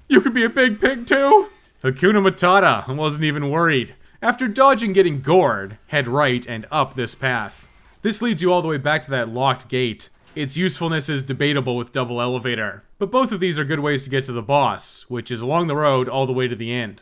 You could be a big pig too? Hakuna Matata, I wasn't even worried. After dodging getting gored, head right and up this path. This leads you all the way back to that locked gate. Its usefulness is debatable with double elevator, but both of these are good ways to get to the boss, which is along the road all the way to the end.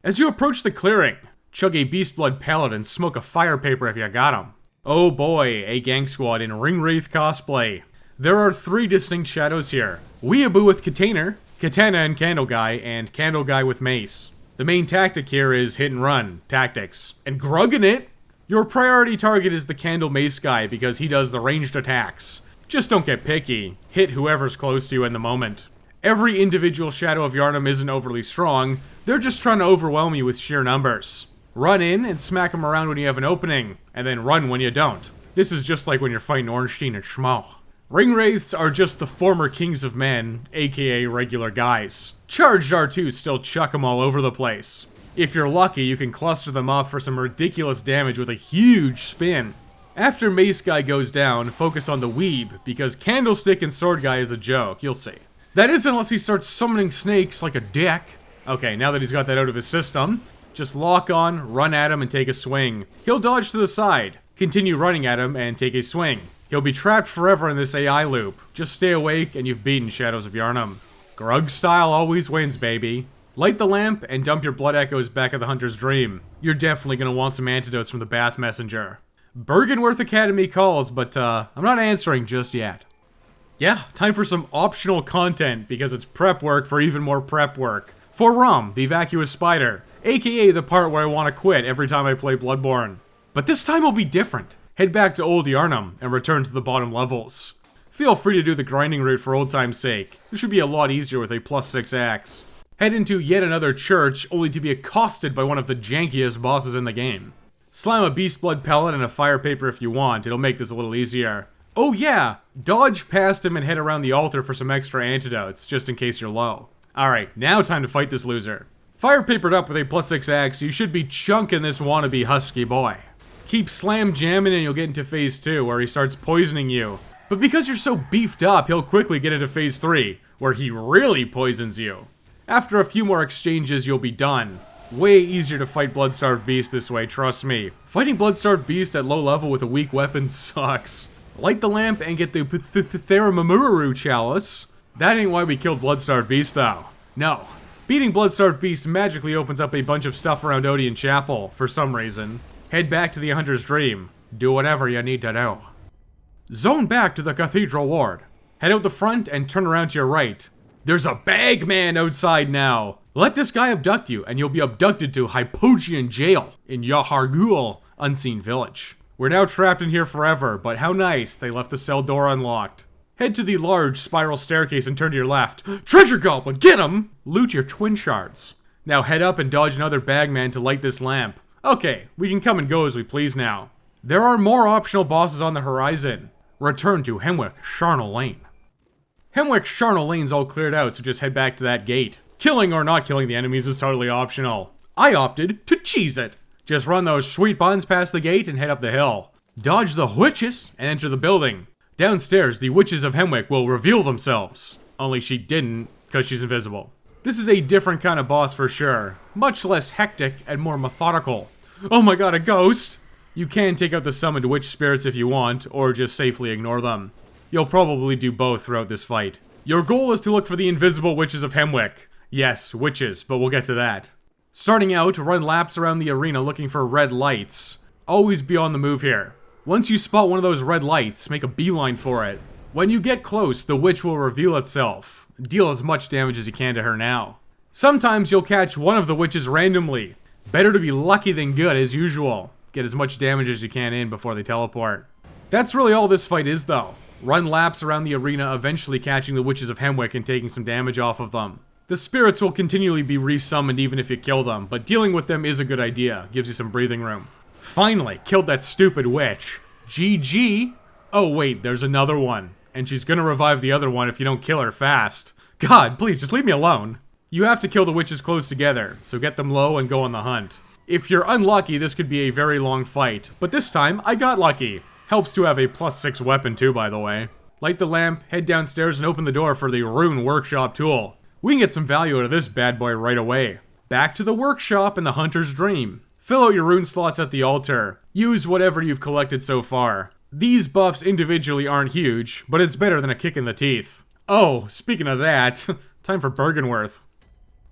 As you approach the clearing, chug a beast blood pellet and smoke a fire paper if you got 'em. Oh boy, a gang squad in Ring Wraith cosplay. There are 3 distinct shadows here. Weeaboo with Katana and Candle Guy, and Candle Guy with Mace. The main tactic here is hit and run tactics. And grugging it! Your priority target is the Candle Mace Guy because he does the ranged attacks. Just don't get picky. Hit whoever's close to you in the moment. Every individual Shadow of Yharnam isn't overly strong, they're just trying to overwhelm you with sheer numbers. Run in and smack them around when you have an opening, and then run when you don't. This is just like when you're fighting Ornstein and Schmo. Ring Wraiths are just the former Kings of Men, aka regular guys. Charged R2s still chuck them all over the place. If you're lucky, you can cluster them up for some ridiculous damage with a huge spin. After Mace Guy goes down, focus on the Weeb, because Candlestick and Sword Guy is a joke, you'll see. That is unless he starts summoning snakes like a dick. Okay, now that he's got that out of his system, just lock on, run at him, and take a swing. He'll dodge to the side, continue running at him, and take a swing. He'll be trapped forever in this AI loop. Just stay awake, and you've beaten Shadows of Yharnam. Grug style always wins, baby. Light the lamp, and dump your blood echoes back at the Hunter's Dream. You're definitely gonna want some antidotes from the Bath Messenger. Byrgenwerth Academy calls, but I'm not answering just yet. Yeah, time for some optional content, because it's prep work for even more prep work. For Rum, the Vacuous Spider, aka the part where I want to quit every time I play Bloodborne. But this time will be different. Head back to Old Yharnam and return to the bottom levels. Feel free to do the grinding route for old time's sake. This should be a lot easier with a +6 axe. Head into yet another church, only to be accosted by one of the jankiest bosses in the game. Slam a beast blood pellet and a fire paper if you want, it'll make this a little easier. Oh yeah, dodge past him and head around the altar for some extra antidotes, just in case you're low. Alright, now time to fight this loser. Fire papered up with a +6 axe, you should be chunking this wannabe husky boy. Keep slam jamming and you'll get into phase 2, where he starts poisoning you. But because you're so beefed up, he'll quickly get into phase 3, where he really poisons you. After a few more exchanges, you'll be done. Way easier to fight Bloodstarved Beast this way, trust me. Fighting Bloodstarved Beast at low level with a weak weapon sucks. Light the lamp and get the Theramamuru Chalice. That ain't why we killed Bloodstarved Beast though. No. Beating Bloodstarved Beast magically opens up a bunch of stuff around Odeon Chapel, for some reason. Head back to the Hunter's Dream. Do whatever you need to do. Zone back to the Cathedral Ward. Head out the front and turn around to your right. There's a bagman outside now. Let this guy abduct you, and you'll be abducted to Hypogean Jail in Yahar'gul, Unseen Village. We're now trapped in here forever, but how nice they left the cell door unlocked. Head to the large spiral staircase and turn to your left. Treasure Goblin, get him! Loot your twin shards. Now head up and dodge another bagman to light this lamp. Okay, we can come and go as we please now. There are more optional bosses on the horizon. Return to Hemwick Charnel Lane. Hemwick Charnel Lane's all cleared out, so just head back to that gate. Killing or not killing the enemies is totally optional. I opted to cheese it. Just run those sweet buns past the gate and head up the hill. Dodge the witches and enter the building. Downstairs, the witches of Hemwick will reveal themselves. Only she didn't, because she's invisible. This is a different kind of boss for sure. Much less hectic and more methodical. Oh my god, a ghost! You can take out the summoned witch spirits if you want, or just safely ignore them. You'll probably do both throughout this fight. Your goal is to look for the invisible witches of Hemwick. Yes, witches, but we'll get to that. Starting out, run laps around the arena looking for red lights. Always be on the move here. Once you spot one of those red lights, make a beeline for it. When you get close, the witch will reveal itself. Deal as much damage as you can to her now. Sometimes you'll catch one of the witches randomly. Better to be lucky than good as usual. Get as much damage as you can in before they teleport. That's really all this fight is though. Run laps around the arena, eventually catching the witches of Hemwick and taking some damage off of them. The spirits will continually be resummoned even if you kill them, but dealing with them is a good idea. Gives you some breathing room. Finally, killed that stupid witch. GG. Oh wait, there's another one. And she's gonna revive the other one if you don't kill her fast. God, please, just leave me alone. You have to kill the witches close together, so get them low and go on the hunt. If you're unlucky, this could be a very long fight, but this time, I got lucky. Helps to have a +6 weapon too, by the way. Light the lamp, head downstairs and open the door for the Rune Workshop tool. We can get some value out of this bad boy right away. Back to the workshop and the Hunter's Dream. Fill out your rune slots at the altar. Use whatever you've collected so far. These buffs individually aren't huge, but it's better than a kick in the teeth. Oh, speaking of that, time for Byrgenwerth.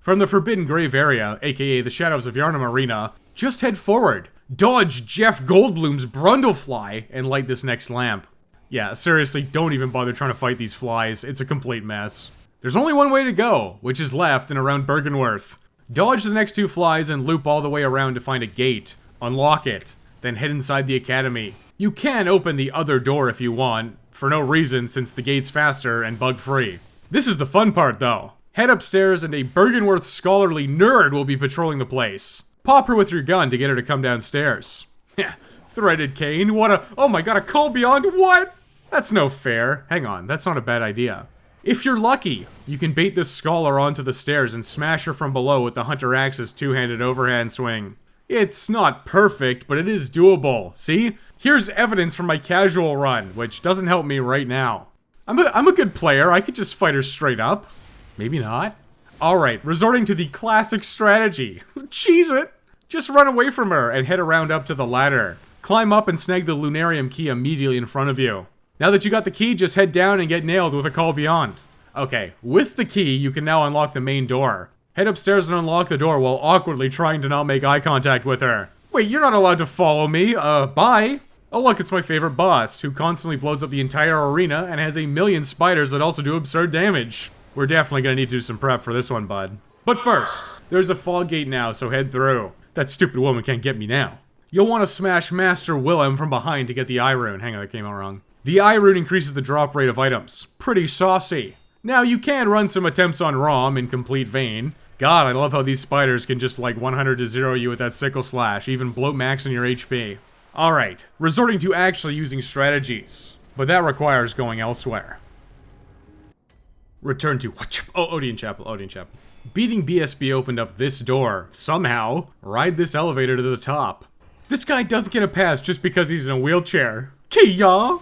From the Forbidden Grave area, aka the Shadows of Yharnam arena, just head forward. Dodge Jeff Goldblum's Brundlefly and light this next lamp. Yeah, seriously, don't even bother trying to fight these flies. It's a complete mess. There's only one way to go, which is left and around Byrgenwerth. Dodge the next 2 flies and loop all the way around to find a gate. Unlock it. Then head inside the academy. You can open the other door if you want, for no reason since the gate's faster and bug-free. This is the fun part though. Head upstairs and a Byrgenwerth scholarly nerd will be patrolling the place. Pop her with your gun to get her to come downstairs. Yeah, threaded cane, what a- oh my god, a call beyond, what? That's no fair. Hang on, that's not a bad idea. If you're lucky, you can bait this scholar onto the stairs and smash her from below with the Hunter Axe's 2-handed overhand swing. It's not perfect, but it is doable. See? Here's evidence from my casual run, which doesn't help me right now. I'm a good player, I could just fight her straight up. Maybe not. Alright, resorting to the classic strategy. Cheese it! Just run away from her and head around up to the ladder. Climb up and snag the Lunarium key immediately in front of you. Now that you got the key, just head down and get nailed with a call beyond. Okay, with the key, you can now unlock the main door. Head upstairs and unlock the door while awkwardly trying to not make eye contact with her. Wait, you're not allowed to follow me, bye! Oh look, it's my favorite boss, who constantly blows up the entire arena and has a million spiders that also do absurd damage. We're definitely gonna need to do some prep for this one, bud. But first, there's a fog gate now, so head through. That stupid woman can't get me now. You'll want to smash Master Willem from behind to get the eye rune. Hang on, that came out wrong. The eye rune increases the drop rate of items. Pretty saucy. Now, you can run some attempts on Rom in complete vein. God, I love how these spiders can just like 100 to 0 you with that sickle slash, even bloat max on your HP. Alright, resorting to actually using strategies. But that requires going elsewhere. Return to Odeon Chapel. Beating BSB opened up this door. Somehow, ride this elevator to the top. This guy doesn't get a pass just because he's in a wheelchair. Kia!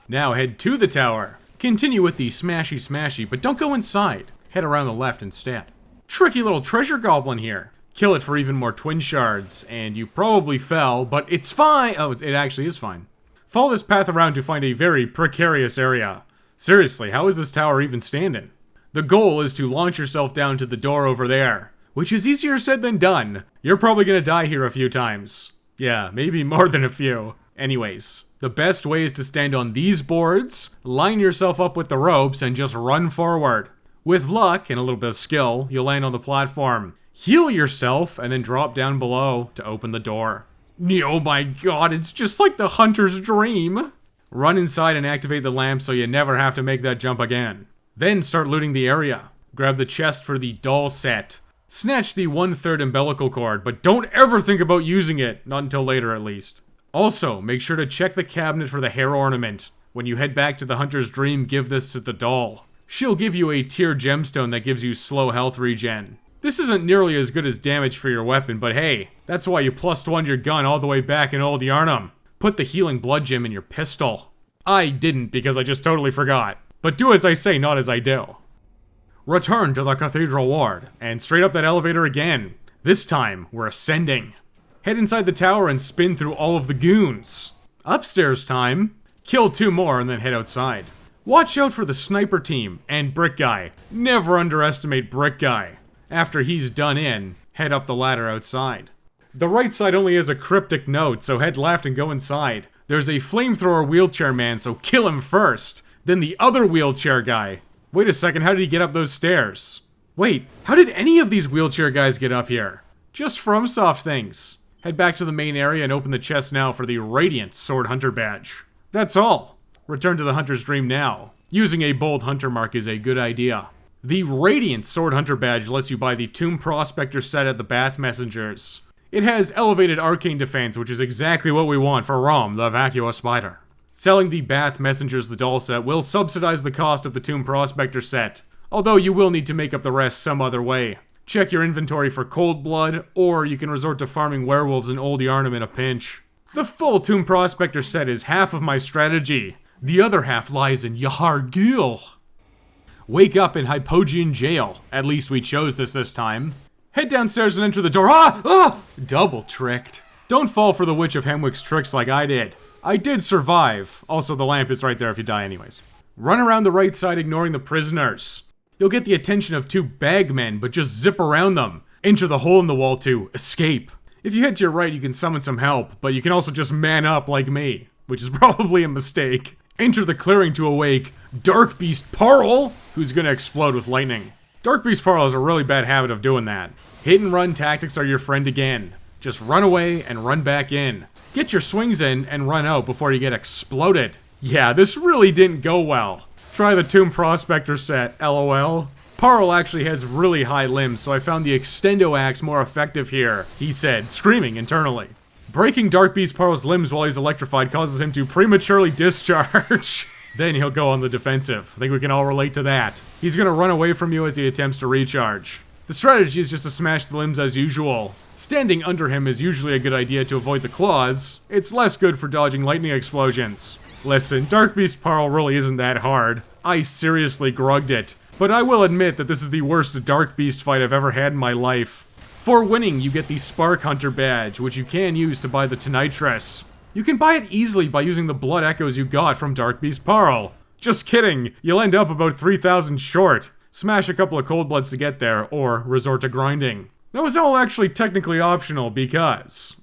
Now head to the tower. Continue with the smashy, but don't go inside. Head around the left instead. Tricky little treasure goblin here. Kill it for even more twin shards, and you probably fell, but it's fine. Oh, it actually is fine. Follow this path around to find a very precarious area. Seriously, how is this tower even standing? The goal is to launch yourself down to the door over there, which is easier said than done. You're probably gonna die here a few times. Yeah, maybe more than a few. Anyways, the best way is to stand on these boards, line yourself up with the ropes, and just run forward. With luck and a little bit of skill, you'll land on the platform. Heal yourself, and then drop down below to open the door. Oh my god, it's just like the Hunter's Dream! Run inside and activate the lamp so you never have to make that jump again. Then start looting the area. Grab the chest for the doll set. Snatch the 1/3 umbilical cord, but don't ever think about using it, not until later at least. Also, make sure to check the cabinet for the hair ornament. When you head back to the Hunter's Dream, give this to the doll. She'll give you a tier gemstone that gives you slow health regen. This isn't nearly as good as damage for your weapon, but hey, that's why you +1 your gun all the way back in Old Yharnam. Put the healing blood gem in your pistol. I didn't because I just totally forgot. But do as I say, not as I do. Return to the Cathedral Ward, and straight up that elevator again. This time, we're ascending. head inside the tower and spin through all of the goons. Upstairs time. Kill 2 more and then head outside. Watch out for the sniper team and Brick Guy. Never underestimate Brick Guy. After he's done in, head up the ladder outside. The right side only has a cryptic note, so head left and go inside. There's a flamethrower wheelchair man, so kill him first. Then the other wheelchair guy. Wait a second, how did he get up those stairs? Wait, how did any of these wheelchair guys get up here? Just FromSoft things. Head back to the main area and open the chest now for the Radiant Sword Hunter badge. That's all. Return to the Hunter's Dream now. Using a bold hunter mark is a good idea. The Radiant Sword Hunter badge lets you buy the Tomb Prospector set at the Bath Messengers. It has elevated arcane defense, which is exactly what we want for Rom, the Vacuous Spider. Selling the Bath Messengers the doll set will subsidize the cost of the Tomb Prospector set, although you will need to make up the rest some other way. Check your inventory for Cold Blood, or you can resort to farming werewolves in Old Yharnam in a pinch. The full Tomb Prospector set is half of my strategy. The other half lies in Yahar'gul. Wake up in Hypogean Jail. At least we chose this time. Head downstairs and enter the door. Double tricked. Don't fall for the Witch of Hemwick's tricks like I did. I did survive. Also, the lamp is right there if you die anyways. Run around the right side ignoring the prisoners. You'll get the attention of 2 bagmen, but just zip around them. Enter the hole in the wall to escape. If you head to your right, you can summon some help, but you can also just man up like me, which is probably a mistake. Enter the clearing to awake Darkbeast Paarl, who's gonna explode with lightning. Darkbeast Paarl has a really bad habit of doing that. Hit and run tactics are your friend again. Just run away and run back in. Get your swings in and run out before you get exploded. Yeah, this really didn't go well. Try the Tomb Prospector set, lol. Paarl actually has really high limbs, so I found the Extendo Axe more effective here, he said, screaming internally. Breaking Darkbeast Paarl's limbs while he's electrified causes him to prematurely discharge. Then he'll go on the defensive. I think we can all relate to that. He's gonna run away from you as he attempts to recharge. The strategy is just to smash the limbs as usual. Standing under him is usually a good idea to avoid the claws. It's less good for dodging lightning explosions. Listen, Darkbeast Paarl really isn't that hard. I seriously grugged it. But I will admit that this is the worst Darkbeast fight I've ever had in my life. For winning, you get the Spark Hunter badge, which you can use to buy the Tonitrus. You can buy it easily by using the blood echoes you got from Darkbeast Paarl. Just kidding, you'll end up about 3,000 short. Smash a couple of cold bloods to get there, or resort to grinding. That was all actually technically optional because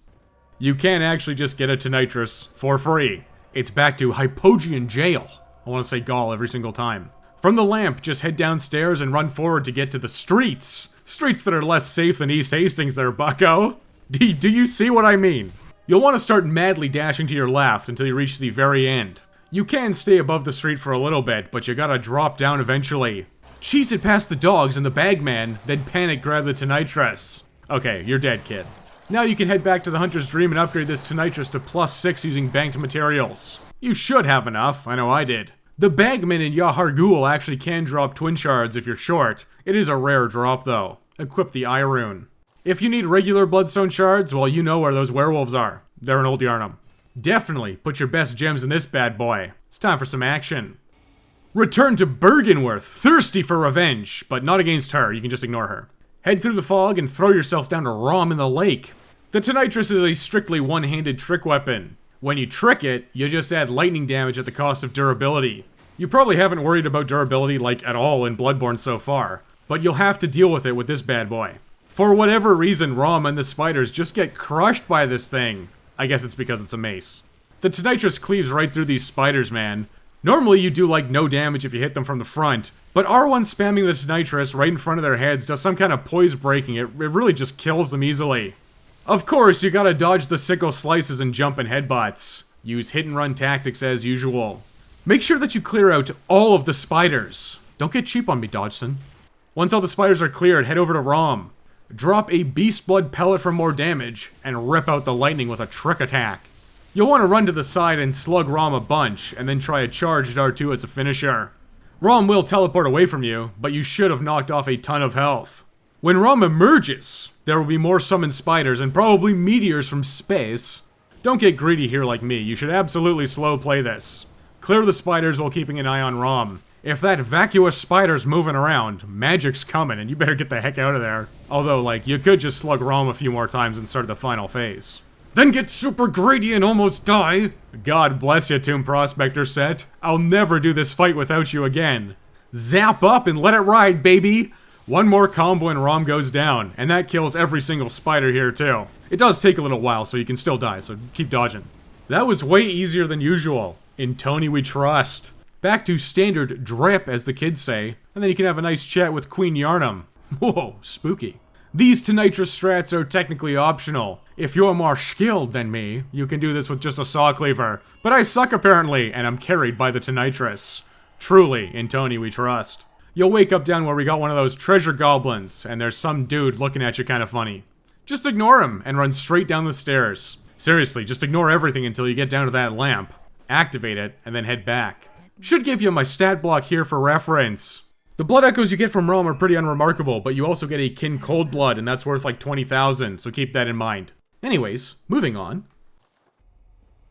you can actually just get a Tonitrus for free. It's back to Hypogean Jail. I want to say Gaul every single time. From the lamp, just head downstairs and run forward to get to the streets. Streets that are less safe than East Hastings there, bucko. Do you see what I mean? You'll want to start madly dashing to your left until you reach the very end. You can stay above the street for a little bit, but you gotta drop down eventually. Cheese it past the dogs and the bagman, then panic grab the Tonitrus. Okay, you're dead, kid. Now you can head back to the Hunter's Dream and upgrade this Tonitrus to +6 using banked materials. You should have enough, I know I did. The bagman in Yahar'gul actually can drop twin shards if you're short. It is a rare drop though. Equip the eye rune. If you need regular bloodstone shards, well, you know where those werewolves are. They're in Old Yharnam. Definitely put your best gems in this bad boy. It's time for some action. Return to Byrgenwerth, thirsty for revenge, but not against her, you can just ignore her. Head through the fog and throw yourself down to Rom in the lake. The Tonitrus is a strictly one-handed trick weapon. When you trick it, you just add lightning damage at the cost of durability. You probably haven't worried about durability like at all in Bloodborne so far, but you'll have to deal with it with this bad boy. For whatever reason, Rom and the spiders just get crushed by this thing. I guess it's because it's a mace. The Tonitrus cleaves right through these spiders, man. Normally you do like no damage if you hit them from the front, but R1 spamming the Tonitrus right in front of their heads does some kind of poise breaking. It really just kills them easily. Of course, you gotta dodge the sickle slices and jump and headbutts. Use hit and run tactics as usual. Make sure that you clear out all of the spiders. Don't get cheap on me, Dodgson. Once all the spiders are cleared, head over to Rom. Drop a Beast Blood pellet for more damage, and rip out the lightning with a trick attack. You'll want to run to the side and slug Rom a bunch, and then try a charged R2 as a finisher. Rom will teleport away from you, but you should have knocked off a ton of health. When Rom emerges, there will be more summoned spiders and probably meteors from space. Don't get greedy here like me, you should absolutely slow play this. Clear the spiders while keeping an eye on Rom. If that Vacuous Spider's moving around, magic's coming and you better get the heck out of there. Although, like, you could just slug Rom a few more times and start the final phase. Then get super greedy and almost die. God bless you, Tomb Prospector set. I'll never do this fight without you again. Zap up and let it ride, baby! One more combo and Rom goes down, and that kills every single spider here too. It does take a little while, so you can still die, so keep dodging. That was way easier than usual. In Tony we trust. Back to standard drip, as the kids say, and then you can have a nice chat with Queen Yharnam. Whoa, spooky. These Tonitrus strats are technically optional. If you're more skilled than me, you can do this with just a saw cleaver. But I suck apparently, and I'm carried by the Tonitrus. Truly, in Tony we trust. You'll wake up down where we got one of those treasure goblins, and there's some dude looking at you kinda funny. Just ignore him, and run straight down the stairs. Seriously, just ignore everything until you get down to that lamp. Activate it, and then head back. Should give you my stat block here for reference. The blood echoes you get from Rome are pretty unremarkable, but you also get a kin cold blood, and that's worth like 20,000, so keep that in mind. Anyways, moving on.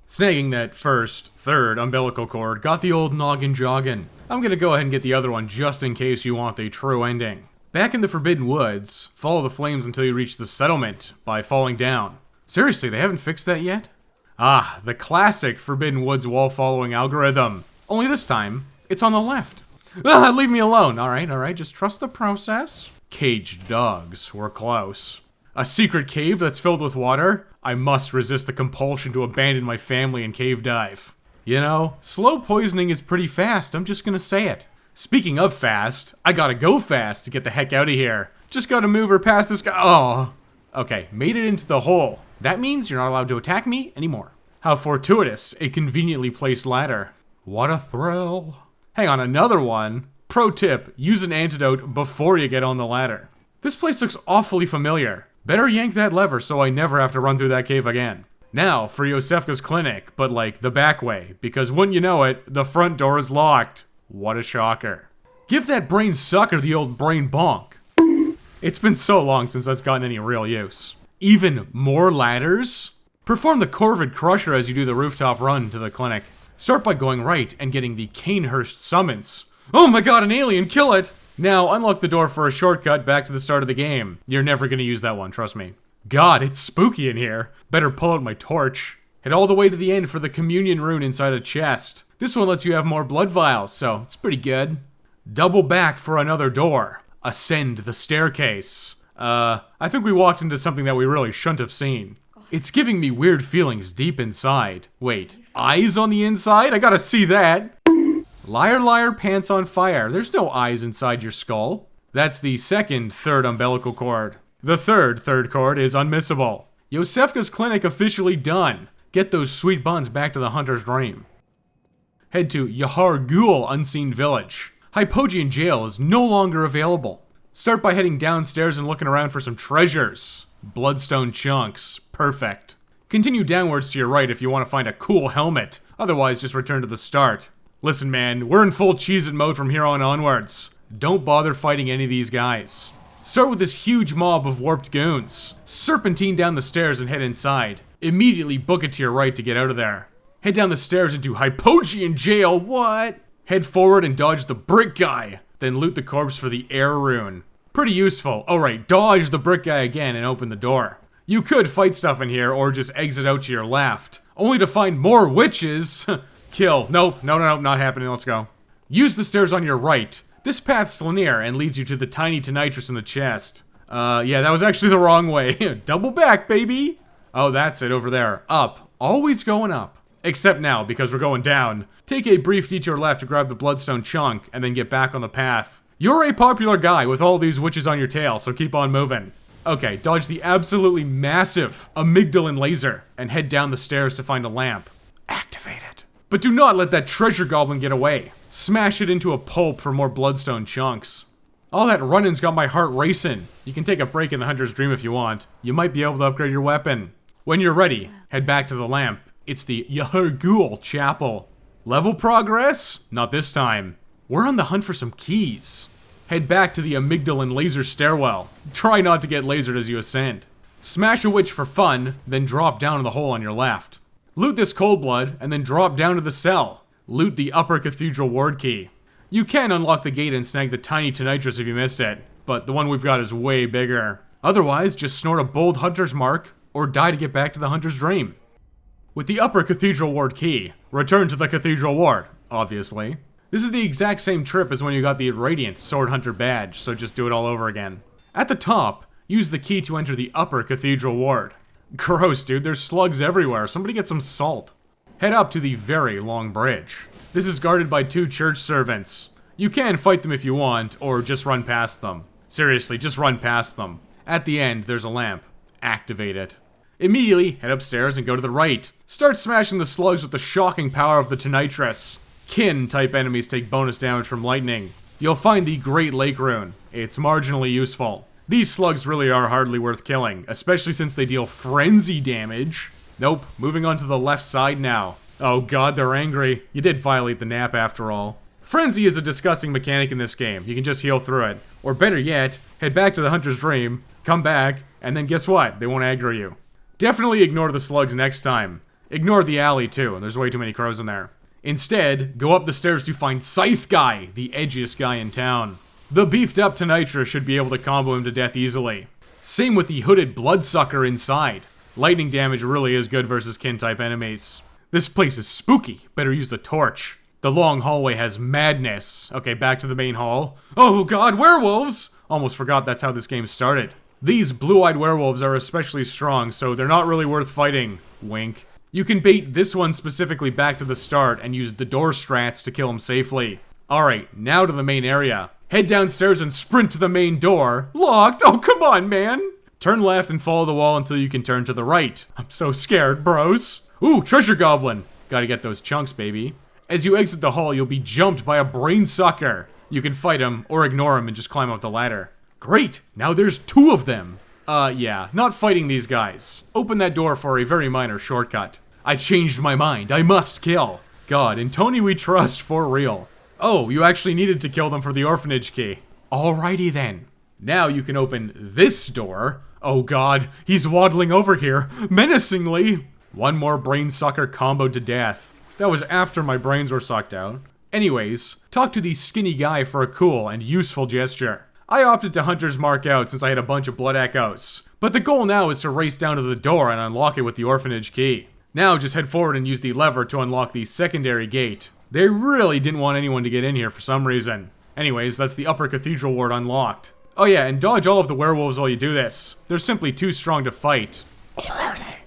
Snagging that third umbilical cord got the old noggin joggin'. I'm gonna go ahead and get the other one just in case you want the true ending. Back in the Forbidden Woods, follow the flames until you reach the settlement by falling down. Seriously, they haven't fixed that yet? Ah, the classic Forbidden Woods wall following algorithm. Only this time, it's on the left. Ah, leave me alone. Alright, just trust the process. Caged dogs, we're close. A secret cave that's filled with water? I must resist the compulsion to abandon my family and cave dive. You know, slow poisoning is pretty fast, I'm just gonna say it. Speaking of fast, I gotta go fast to get the heck out of here. Just gotta move her past this guy. Oh. Okay, made it into the hole. That means you're not allowed to attack me anymore. How fortuitous, a conveniently placed ladder. What a thrill. Hang on, another one. Pro tip, use an antidote before you get on the ladder. This place looks awfully familiar. Better yank that lever so I never have to run through that cave again. Now, for Iosefka's clinic, but like the back way, because wouldn't you know it, the front door is locked. What a shocker. Give that brain sucker the old brain bonk. It's been so long since that's gotten any real use. Even more ladders? Perform the Corvid Crusher as you do the rooftop run to the clinic. Start by going right and getting the Canehurst summons. Oh my god, an alien, kill it! Now, unlock the door for a shortcut back to the start of the game. You're never gonna use that one, trust me. God, it's spooky in here. Better pull out my torch. Head all the way to the end for the Communion rune inside a chest. This one lets you have more blood vials, so it's pretty good. Double back for another door. Ascend the staircase. I think we walked into something that we really shouldn't have seen. It's giving me weird feelings deep inside. Wait, eyes on the inside? I gotta see that. Liar, liar, pants on fire. There's no eyes inside your skull. That's the third umbilical cord. The third cord is unmissable. Iosefka's clinic officially done. Get those sweet buns back to the hunter's dream. Head to Yahar'gul Unseen Village. Hypogean Jail is no longer available. Start by heading downstairs and looking around for some treasures. Bloodstone chunks. Perfect. Continue downwards to your right if you want to find a cool helmet. Otherwise, just return to the start. Listen, man, we're in full Cheez-It mode from here on onwards. Don't bother fighting any of these guys. Start with this huge mob of warped goons. Serpentine down the stairs and head inside. Immediately book it to your right to get out of there. Head down the stairs into Hypogean Jail, what? Head forward and dodge the brick guy. Then loot the corpse for the air rune. Pretty useful. Alright, dodge the brick guy again and open the door. You could fight stuff in here or just exit out to your left. Only to find more witches. Kill. Nope, no, not happening, let's go. Use the stairs on your right. This path's linear and leads you to the tiny Tonitrus in the chest. Yeah, that was actually the wrong way. Double back, baby! Oh, that's it, over there. Up. Always going up. Except now, because we're going down. Take a brief detour left to grab the bloodstone chunk, and then get back on the path. You're a popular guy with all these witches on your tail, so keep on moving. Okay, dodge the absolutely massive amygdalin laser, and head down the stairs to find a lamp. Activate it. But do not let that treasure goblin get away. Smash it into a pulp for more bloodstone chunks. All that running's got my heart racing. You can take a break in the hunter's dream if you want. You might be able to upgrade your weapon. When you're ready, head back to the lamp. It's the Yahar'gul chapel. Level progress? Not this time. We're on the hunt for some keys. Head back to the amygdalin laser stairwell. Try not to get lasered as you ascend. Smash a witch for fun, then drop down in the hole on your left. Loot this cold blood, and then drop down to the cell. Loot the upper Cathedral Ward key. You can unlock the gate and snag the tiny Tonitrus if you missed it, but the one we've got is way bigger. Otherwise, just snort a bold hunter's mark, or die to get back to the hunter's dream. With the upper Cathedral Ward key, return to the Cathedral Ward, obviously. This is the exact same trip as when you got the Radiant Sword Hunter badge, so just do it all over again. At the top, use the key to enter the upper Cathedral Ward. Gross, dude, there's slugs everywhere. Somebody get some salt. Head up to the very long bridge. This is guarded by 2 church servants. You can fight them if you want, or just run past them. Seriously, just run past them. At the end, there's a lamp. Activate it. Immediately, head upstairs and go to the right. Start smashing the slugs with the shocking power of the Tonitrus. Kin-type enemies take bonus damage from lightning. You'll find the Great Lake Rune. It's marginally useful. These slugs really are hardly worth killing, especially since they deal frenzy damage. Nope, moving on to the left side now. Oh god, they're angry. You did violate the nap after all. Frenzy is a disgusting mechanic in this game. You can just heal through it. Or better yet, head back to the Hunter's Dream, come back, and then guess what? They won't aggro you. Definitely ignore the slugs next time. Ignore the alley too, there's way too many crows in there. Instead, go up the stairs to find Scythe Guy, the edgiest guy in town. The beefed up Tonitrus should be able to combo him to death easily. Same with the hooded Bloodsucker inside. Lightning damage really is good versus kin-type enemies. This place is spooky, better use the torch. The long hallway has madness. Okay, back to the main hall. Oh god, werewolves! Almost forgot that's how this game started. These blue-eyed werewolves are especially strong, so they're not really worth fighting. Wink. You can bait this one specifically back to the start and use the door strats to kill him safely. Alright, now to the main area. Head downstairs and sprint to the main door. Locked? Oh, come on, man! Turn left and follow the wall until you can turn to the right. I'm so scared, bros. Ooh, treasure goblin! Gotta get those chunks, baby. As you exit the hall, you'll be jumped by a brain sucker. You can fight him, or ignore him and just climb up the ladder. Great! Now there's 2 of them! Yeah, not fighting these guys. Open that door for a very minor shortcut. I changed my mind. I must kill. God, in Tony we trust for real. Oh, you actually needed to kill them for the orphanage key. Alrighty then. Now you can open this door. Oh god, he's waddling over here, menacingly. One more brain sucker comboed to death. That was after my brains were sucked out. Anyways, talk to the skinny guy for a cool and useful gesture. I opted to Hunter's Mark out since I had a bunch of blood echoes. But the goal now is to race down to the door and unlock it with the orphanage key. Now just head forward and use the lever to unlock the secondary gate. They really didn't want anyone to get in here for some reason. Anyways, that's the upper Cathedral Ward unlocked. Oh yeah, and dodge all of the werewolves while you do this. They're simply too strong to fight. Or are they?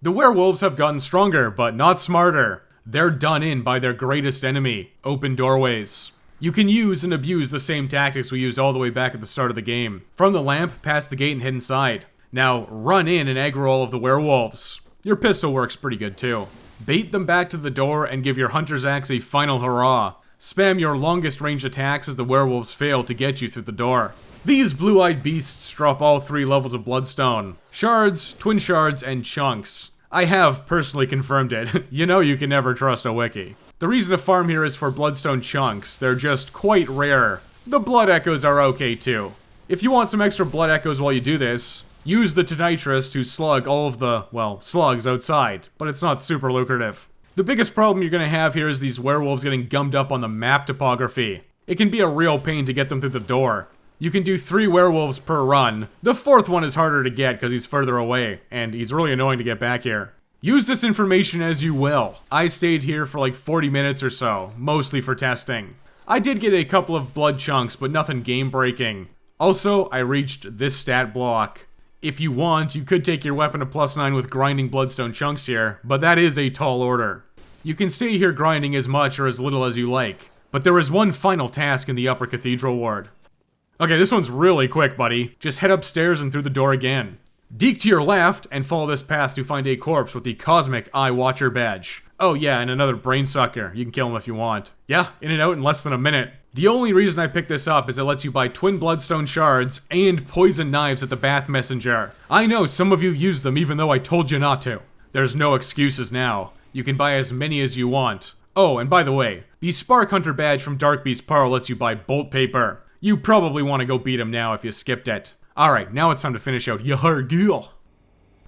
The werewolves have gotten stronger, but not smarter. They're done in by their greatest enemy, open doorways. You can use and abuse the same tactics we used all the way back at the start of the game. From the lamp, past the gate and head inside. Now, run in and aggro all of the werewolves. Your pistol works pretty good too. Bait them back to the door and give your hunter's axe a final hurrah. Spam your longest range attacks as the werewolves fail to get you through the door. These blue-eyed beasts drop all 3 levels of bloodstone. Shards, twin shards, and chunks. I have personally confirmed it. You know you can never trust a wiki. The reason to farm here is for bloodstone chunks. They're just quite rare. The blood echoes are okay too. If you want some extra blood echoes while you do this, use the Tonitrus to slug all of the, well, slugs outside, but it's not super lucrative. The biggest problem you're gonna have here is these werewolves getting gummed up on the map topography. It can be a real pain to get them through the door. You can do 3 werewolves per run. The 4th one is harder to get because he's further away, and he's really annoying to get back here. Use this information as you will. I stayed here for like 40 minutes or so, mostly for testing. I did get a couple of blood chunks, but nothing game-breaking. Also, I reached this stat block. If you want, you could take your weapon to +9 with grinding bloodstone chunks here, but that is a tall order. You can stay here grinding as much or as little as you like, but there is one final task in the upper Cathedral Ward. Okay, this one's really quick, buddy. Just head upstairs and through the door again. Deke to your left and follow this path to find a corpse with the Cosmic Eye Watcher badge. Oh yeah, and another brain sucker. You can kill him if you want. Yeah, in and out in less than a minute. The only reason I picked this up is it lets you buy twin bloodstone shards and poison knives at the Bath Messenger. I know some of you use them even though I told you not to. There's no excuses now. You can buy as many as you want. Oh, and by the way, the Spark Hunter badge from Darkbeast Paarl lets you buy bolt paper. You probably want to go beat him now if you skipped it. Alright, now it's time to finish out Yahar'gul.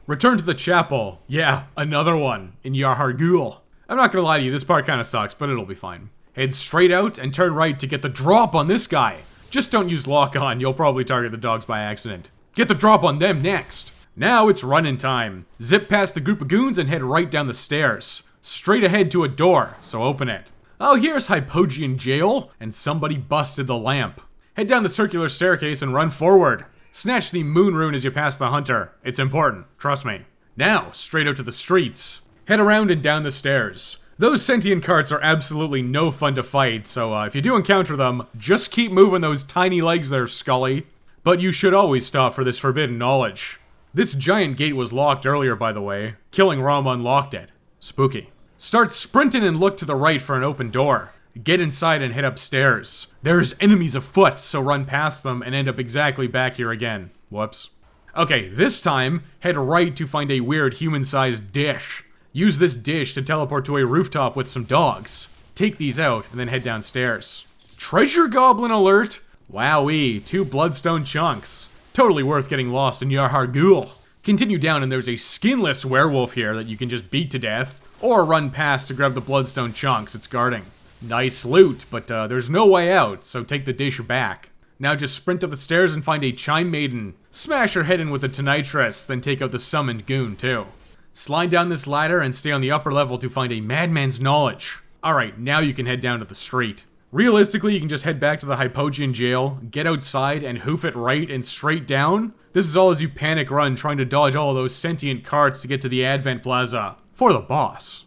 Return to the chapel. Yeah, another one in Yahar'gul. I'm not gonna lie to you, this part kinda sucks, but it'll be fine. Head straight out and turn right to get the drop on this guy. Just don't use lock on, you'll probably target the dogs by accident. Get the drop on them next. Now it's running time. Zip past the group of goons and head right down the stairs. Straight ahead to a door, so open it. Oh, here's Hypogean Jail, and somebody busted the lamp. Head down the circular staircase and run forward. Snatch the moon rune as you pass the hunter. It's important, trust me. Now, straight out to the streets. Head around and down the stairs. Those sentient carts are absolutely no fun to fight, so if you do encounter them, just keep moving those tiny legs there, Scully. But you should always stop for this forbidden knowledge. This giant gate was locked earlier, by the way. Killing Rom unlocked it. Spooky. Start sprinting and look to the right for an open door. Get inside and head upstairs. There's enemies afoot, so run past them and end up exactly back here again. Whoops. Okay, this time, head right to find a weird human-sized dish. Use this dish to teleport to a rooftop with some dogs. Take these out and then head downstairs. Treasure Goblin alert! Wowee, 2 bloodstone chunks. Totally worth getting lost in Yahar'gul. Continue down and there's a skinless werewolf here that you can just beat to death, or run past to grab the bloodstone chunks it's guarding. Nice loot, but there's no way out, so take the dish back. Now just sprint up the stairs and find a Chime Maiden. Smash her head in with a Tonitrus, then take out the summoned goon too. Slide down this ladder and stay on the upper level to find a Madman's Knowledge. Alright, now you can head down to the street. Realistically, you can just head back to the Hypogean Jail, get outside, and hoof it right and straight down. This is all as you panic run, trying to dodge all of those sentient carts to get to the Advent Plaza. For the boss.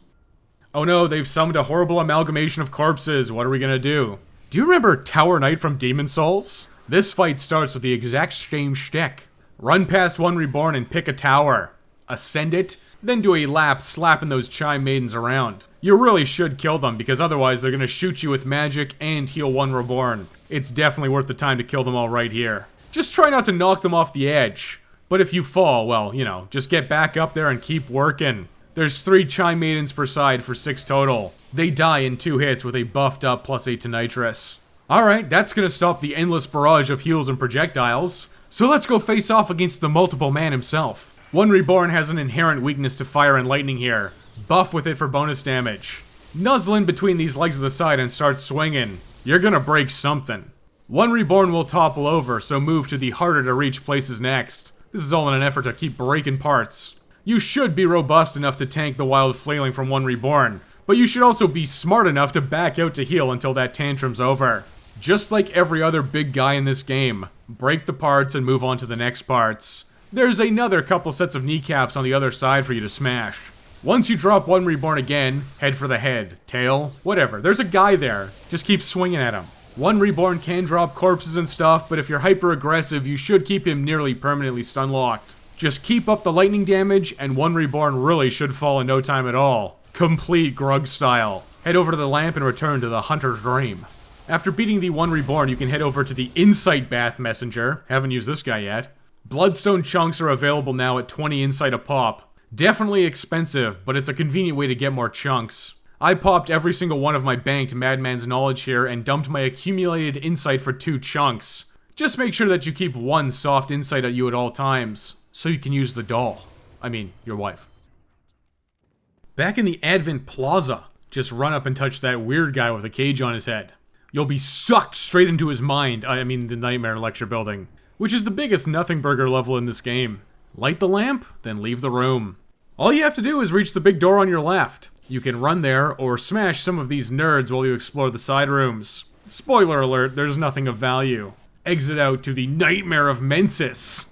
Oh no, they've summoned a horrible amalgamation of corpses. What are we gonna do? Do you remember Tower Knight from Demon Souls? This fight starts with the exact same shtick. Run past One Reborn and pick a tower. Ascend it, then do a lap slapping those Chime Maidens around. You really should kill them, because otherwise they're gonna shoot you with magic and heal One Reborn. It's definitely worth the time to kill them all right here. Just try not to knock them off the edge. But if you fall, well, you know, just get back up there and keep working. There's 3 Chime Maidens per side for 6 total. They die in 2 hits with a buffed up plus a Tonitrus. Alright, that's gonna stop the endless barrage of heals and projectiles. So let's go face off against the multiple man himself. One Reborn has an inherent weakness to fire and lightning here. Buff with it for bonus damage. Nuzzle in between these legs of the side and start swinging. You're gonna break something. One Reborn will topple over, so move to the harder to reach places next. This is all in an effort to keep breaking parts. You should be robust enough to tank the wild flailing from One Reborn, but you should also be smart enough to back out to heal until that tantrum's over. Just like every other big guy in this game, break the parts and move on to the next parts. There's another couple sets of kneecaps on the other side for you to smash. Once you drop One Reborn again, head for the head, tail, whatever. There's a guy there. Just keep swinging at him. One Reborn can drop corpses and stuff, but if you're hyper aggressive, you should keep him nearly permanently stun locked. Just keep up the lightning damage, and One Reborn really should fall in no time at all. Complete Grug style. Head over to the lamp and return to the Hunter's Dream. After beating the One Reborn, you can head over to the Insight Bath Messenger. Haven't used this guy yet. Bloodstone chunks are available now at 20 insight a pop. Definitely expensive, but it's a convenient way to get more chunks. I popped every single one of my banked Madman's Knowledge here and dumped my accumulated insight for 2 chunks. Just make sure that you keep 1 soft insight at you at all times, so you can use the doll. I mean, your wife. Back in the Advent Plaza, just run up and touch that weird guy with a cage on his head. You'll be sucked straight into his mind, I mean the Nightmare Lecture Building, which is the biggest nothing burger level in this game. Light the lamp, then leave the room. All you have to do is reach the big door on your left. You can run there, or smash some of these nerds while you explore the side rooms. Spoiler alert, there's nothing of value. Exit out to the Nightmare of Mensis.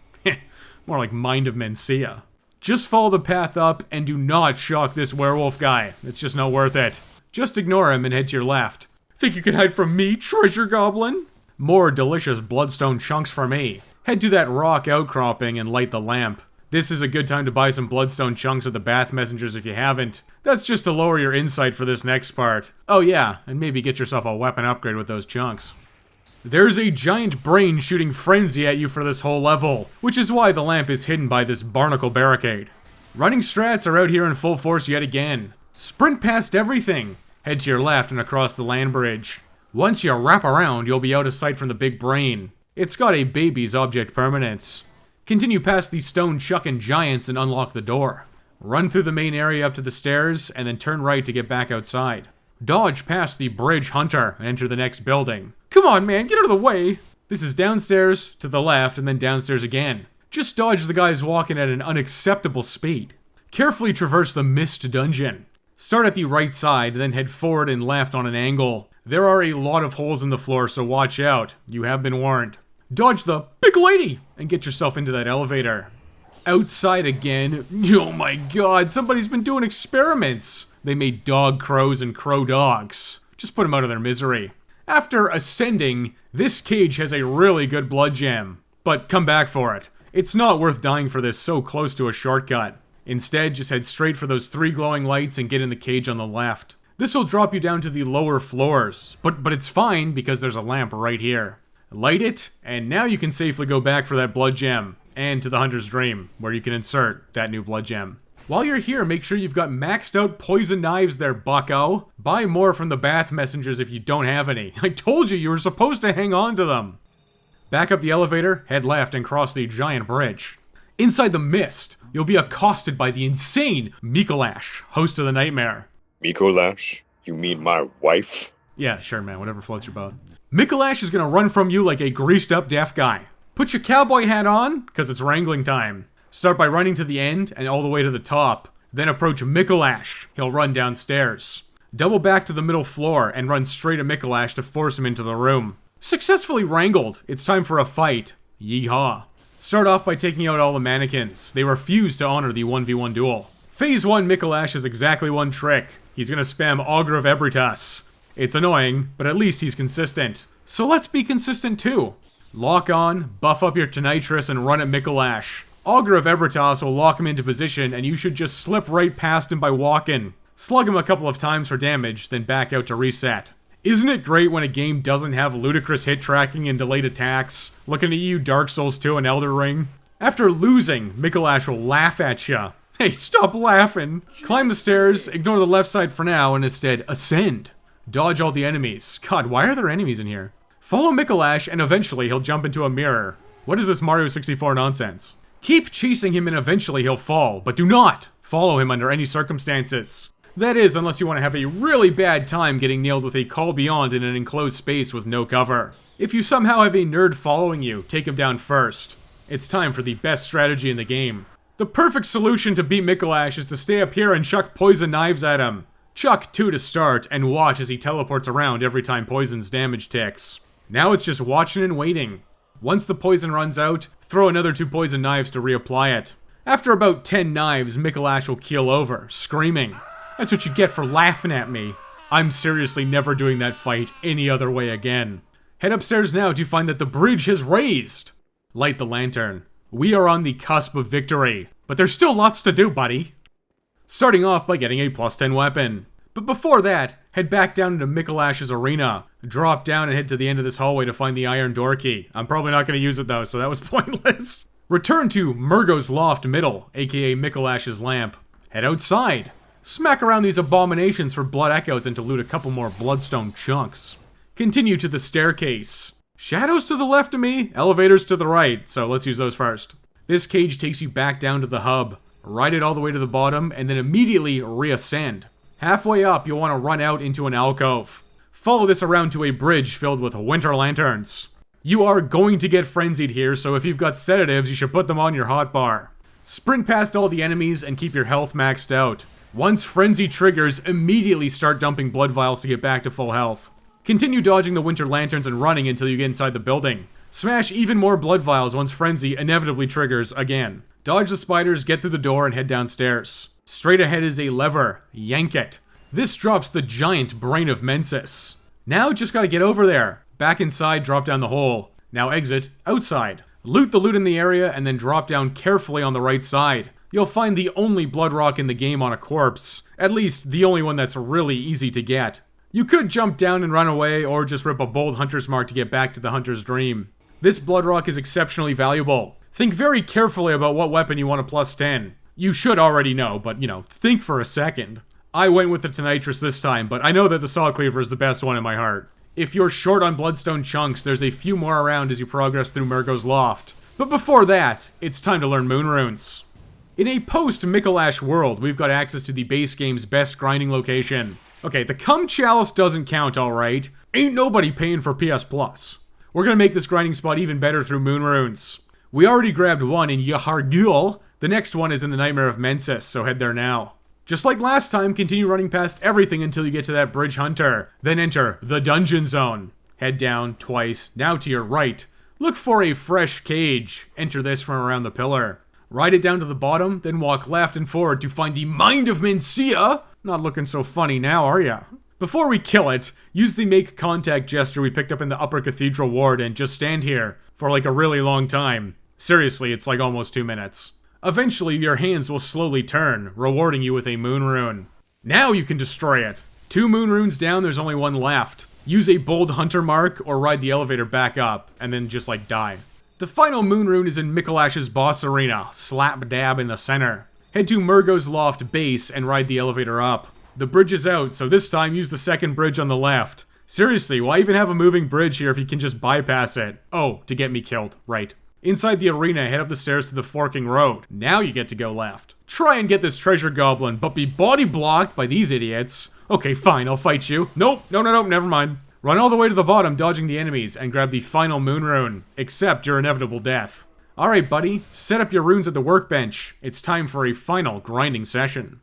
More like Mind of Mencia. Just follow the path up, and do not shock this werewolf guy. It's just not worth it. Just ignore him and head to your left. Think you can hide from me, Treasure Goblin? More delicious bloodstone chunks for me. Head to that rock outcropping and light the lamp. This is a good time to buy some bloodstone chunks at the Bath Messengers if you haven't. That's just to lower your insight for this next part. Oh yeah, and maybe get yourself a weapon upgrade with those chunks. There's a giant brain shooting frenzy at you for this whole level, which is why the lamp is hidden by this barnacle barricade. Running strats are out here in full force yet again. Sprint past everything. Head to your left and across the land bridge. Once you wrap around, you'll be out of sight from the big brain. It's got a baby's object permanence. Continue past these stone chucking giants and unlock the door. Run through the main area up to the stairs, and then turn right to get back outside. Dodge past the bridge hunter and enter the next building. Come on, man, get out of the way! This is downstairs, to the left, and then downstairs again. Just dodge the guys walking at an unacceptable speed. Carefully traverse the mist dungeon. Start at the right side, then head forward and left on an angle. There are a lot of holes in the floor, so watch out. You have been warned. Dodge the big lady and get yourself into that elevator. Outside again. Oh my god, somebody's been doing experiments. They made dog crows and crow dogs. Just put them out of their misery. After ascending, this cage has a really good blood gem. But come back for it. It's not worth dying for this so close to a shortcut. Instead, just head straight for those 3 glowing lights and get in the cage on the left. This will drop you down to the lower floors, but it's fine because there's a lamp right here. Light it, and now you can safely go back for that blood gem, and to the Hunter's Dream, where you can insert that new blood gem. While you're here, make sure you've got maxed out poison knives there, bucko. Buy more from the bath messengers if you don't have any. I told you were supposed to hang on to them. Back up the elevator, head left, and cross the giant bridge. Inside the mist, you'll be accosted by the insane Micolash, host of the nightmare. Micolash? You mean my wife? Yeah, sure, man, whatever floats your boat. Micolash is gonna run from you like a greased up deaf guy. Put your cowboy hat on, because it's wrangling time. Start by running to the end and all the way to the top. Then approach Micolash. He'll run downstairs. Double back to the middle floor and run straight at Micolash to force him into the room. Successfully wrangled. It's time for a fight. Yeehaw. Start off by taking out all the mannequins. They refuse to honor the 1v1 duel. Phase 1 Micolash has exactly one trick. He's gonna spam Augur of Ebritas. It's annoying, but at least he's consistent. So let's be consistent too. Lock on, buff up your Tonitrus, and run at Micolash. Augur of Ebritas will lock him into position, and you should just slip right past him by walking. Slug him a couple of times for damage, then back out to reset. Isn't it great when a game doesn't have ludicrous hit tracking and delayed attacks? Looking at you, Dark Souls 2 and Elder Ring. After losing, Micolash will laugh at ya. Hey, stop laughing! Climb the stairs, ignore the left side for now, and instead ascend. Dodge all the enemies. God, why are there enemies in here? Follow Micolash, and eventually he'll jump into a mirror. What is this Mario 64 nonsense? Keep chasing him and eventually he'll fall, but do not follow him under any circumstances. That is, unless you want to have a really bad time getting nailed with a Call Beyond in an enclosed space with no cover. If you somehow have a nerd following you, take him down first. It's time for the best strategy in the game. The perfect solution to beat Micolash is to stay up here and chuck poison knives at him. Chuck 2 to start, and watch as he teleports around every time poison's damage ticks. Now it's just watching and waiting. Once the poison runs out, throw another 2 poison knives to reapply it. After about 10 knives, Micolash will keel over, screaming. That's what you get for laughing at me. I'm seriously never doing that fight any other way again. Head upstairs now to find that the bridge has raised. Light the lantern. We are on the cusp of victory, but there's still lots to do, buddy. Starting off by getting a +10 weapon. But before that, head back down into Micolash's arena. Drop down and head to the end of this hallway to find the iron door key. I'm probably not going to use it though, so that was pointless. Return to Mergos Loft Middle, aka Micolash's lamp. Head outside. Smack around these abominations for blood echoes and to loot a couple more bloodstone chunks. Continue to the staircase. Shadows to the left of me, elevators to the right, so let's use those first. This cage takes you back down to the hub. Ride it all the way to the bottom, and then immediately reascend. Halfway up, you'll want to run out into an alcove. Follow this around to a bridge filled with winter lanterns. You are going to get frenzied here, so if you've got sedatives, you should put them on your hotbar. Sprint past all the enemies and keep your health maxed out. Once frenzy triggers, immediately start dumping blood vials to get back to full health. Continue dodging the winter lanterns and running until you get inside the building. Smash even more blood vials once frenzy inevitably triggers again. Dodge the spiders, get through the door, and head downstairs. Straight ahead is a lever. Yank it. This drops the giant brain of Mensis. Now just gotta get over there. Back inside, drop down the hole. Now exit outside. Loot the loot in the area and then drop down carefully on the right side. You'll find the only blood rock in the game on a corpse. At least, the only one that's really easy to get. You could jump down and run away, or just rip a bold hunter's mark to get back to the hunter's dream. This blood rock is exceptionally valuable. Think very carefully about what weapon you want to +10. You should already know, but, think for a second. I went with the Tonitrus this time, but I know that the Saw Cleaver is the best one in my heart. If you're short on bloodstone chunks, there's a few more around as you progress through Mergos Loft. But before that, it's time to learn moon runes. In a post-Micolash world, we've got access to the base game's best grinding location. Okay, the cum chalice doesn't count, alright. Ain't nobody paying for PS Plus. We're gonna make this grinding spot even better through moon runes. We already grabbed one in Yahar'gul. The next one is in the Nightmare of Mensis, so head there now. Just like last time, continue running past everything until you get to that Bridge Hunter. Then enter the Dungeon Zone. Head down twice, now to your right. Look for a fresh cage. Enter this from around the pillar. Ride it down to the bottom, then walk left and forward to find the Mind of Mencia. Not looking so funny now, are ya? Before we kill it, use the make contact gesture we picked up in the upper Cathedral Ward and just stand here for like a really long time. Seriously, it's like almost 2 minutes. Eventually, your hands will slowly turn, rewarding you with a moon rune. Now you can destroy it. 2 moon runes down, there's only 1 left. Use a bold hunter mark or ride the elevator back up, and then just like die. The final moon rune is in Micolash's boss arena, slap dab in the center. Head to Mergos Loft base and ride the elevator up. The bridge is out, so this time use the second bridge on the left. Seriously, why even have a moving bridge here if you can just bypass it? Oh, to get me killed, right. Inside the arena, head up the stairs to the forking road. Now you get to go left. Try and get this treasure goblin, but be body blocked by these idiots. Okay, fine, I'll fight you. Nope, no, never mind. Run all the way to the bottom, dodging the enemies, and grab the final moon rune. Accept your inevitable death. Alright, buddy, set up your runes at the workbench. It's time for a final grinding session.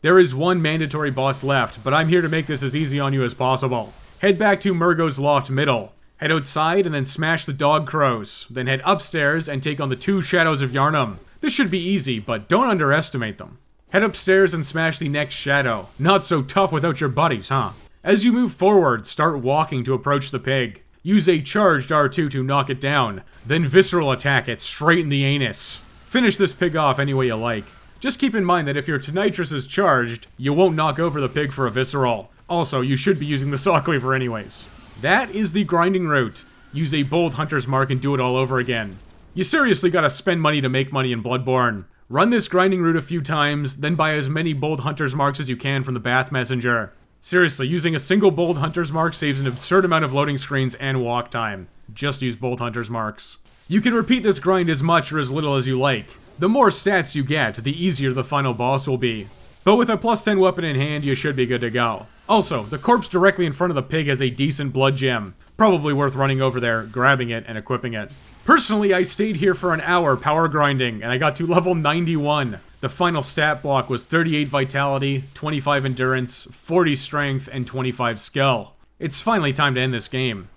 There is 1 mandatory boss left, but I'm here to make this as easy on you as possible. Head back to Mergos Loft middle. Head outside and then smash the dog crows. Then head upstairs and take on the 2 shadows of Yharnam. This should be easy, but don't underestimate them. Head upstairs and smash the next shadow. Not so tough without your buddies, huh? As you move forward, start walking to approach the pig. Use a charged R2 to knock it down, then visceral attack it straight in the anus. Finish this pig off any way you like. Just keep in mind that if your Tonitrus is charged, you won't knock over the pig for a visceral. Also, you should be using the saw cleaver anyways. That is the grinding route. Use a bold hunter's mark and do it all over again. You seriously gotta spend money to make money in Bloodborne. Run this grinding route a few times, then buy as many bold hunter's marks as you can from the Bath Messenger. Seriously, using a single bold hunter's mark saves an absurd amount of loading screens and walk time. Just use bold hunter's marks. You can repeat this grind as much or as little as you like. The more stats you get, the easier the final boss will be. But with a plus 10 weapon in hand, you should be good to go. Also, the corpse directly in front of the pig has a decent blood gem. Probably worth running over there, grabbing it, and equipping it. Personally, I stayed here for an hour power grinding, and I got to level 91. The final stat block was 38 vitality, 25 endurance, 40 strength, and 25 skill. It's finally time to end this game.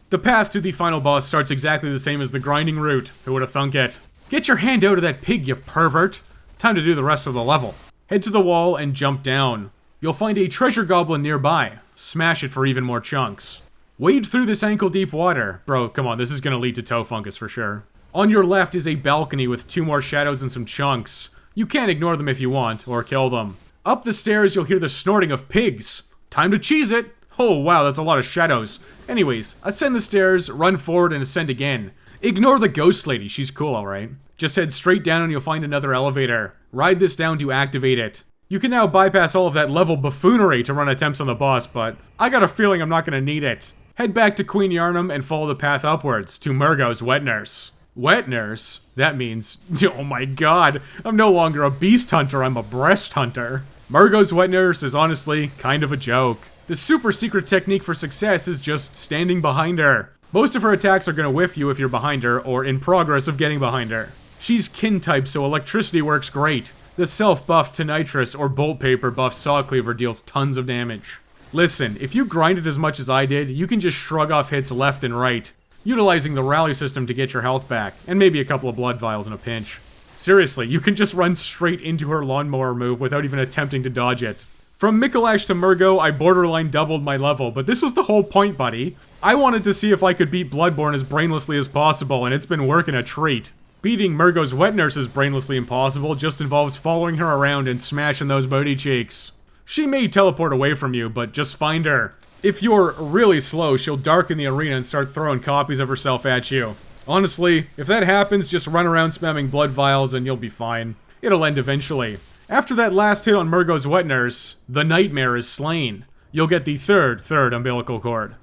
The path to the final boss starts exactly the same as the grinding route. Who would have thunk it? Get your hand out of that pig, you pervert! Time to do the rest of the level. Head to the wall and jump down. You'll find a treasure goblin nearby. Smash it for even more chunks. Wade through this ankle-deep water. Bro, come on, this is gonna lead to toe fungus for sure. On your left is a balcony with 2 more shadows and some chunks. You can ignore them if you want, or kill them. Up the stairs, you'll hear the snorting of pigs. Time to cheese it! Oh wow, that's a lot of shadows. Anyways, ascend the stairs, run forward, and ascend again. Ignore the ghost lady, she's cool, alright? Just head straight down and you'll find another elevator. Ride this down to activate it. You can now bypass all of that level buffoonery to run attempts on the boss, but I got a feeling I'm not gonna need it. Head back to Queen Yharnam and follow the path upwards to Mergo's Wet Nurse. Wet Nurse? That means, oh my god, I'm no longer a beast hunter, I'm a breast hunter. Mergo's Wet Nurse is honestly kind of a joke. The super secret technique for success is just standing behind her. Most of her attacks are gonna whiff you if you're behind her or in progress of getting behind her. She's kin type, so electricity works great. The self-buffed Tonitrus or Bolt Paper buff Saw Cleaver deals tons of damage. Listen, if you grinded as much as I did, you can just shrug off hits left and right, utilizing the rally system to get your health back, and maybe a couple of blood vials in a pinch. Seriously, you can just run straight into her lawnmower move without even attempting to dodge it. From Micolash to Mergo, I borderline doubled my level, but this was the whole point, buddy. I wanted to see if I could beat Bloodborne as brainlessly as possible, and it's been working a treat. Beating Mergo's Wet Nurse is brainlessly impossible, just involves following her around and smashing those booty cheeks. She may teleport away from you, but just find her. If you're really slow, she'll darken the arena and start throwing copies of herself at you. Honestly, if that happens, just run around spamming blood vials and you'll be fine. It'll end eventually. After that last hit on Mergo's Wet Nurse, the nightmare is slain. You'll get the third umbilical cord.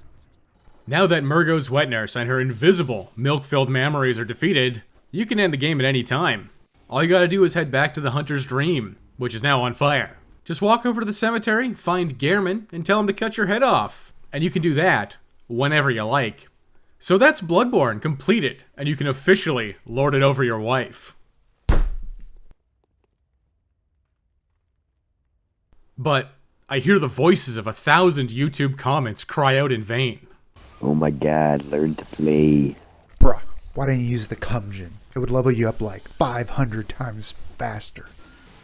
Now that Mergo's Wet Nurse and her invisible, milk-filled mammaries are defeated, you can end the game at any time. All you gotta do is head back to the Hunter's Dream, which is now on fire. Just walk over to the cemetery, find Gehrman, and tell him to cut your head off. And you can do that whenever you like. So that's Bloodborne completed, and you can officially lord it over your wife. But I hear the voices of 1,000 YouTube comments cry out in vain. Oh my god, learn to play. Bruh, why don't you use the Cumgen? It would level you up like 500 times faster.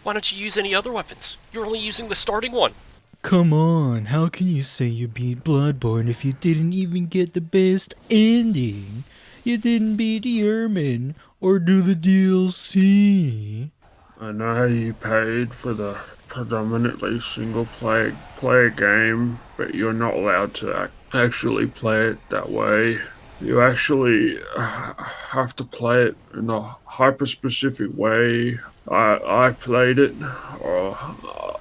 Why don't you use any other weapons? You're only using the starting one. Come on, how can you say you beat Bloodborne if you didn't even get the best ending? You didn't beat Yharnam or do the DLC. I know how you paid for the predominantly single-player game, but you're not allowed to actually play it that way. You actually have to play it in a hyper-specific way. I played it, or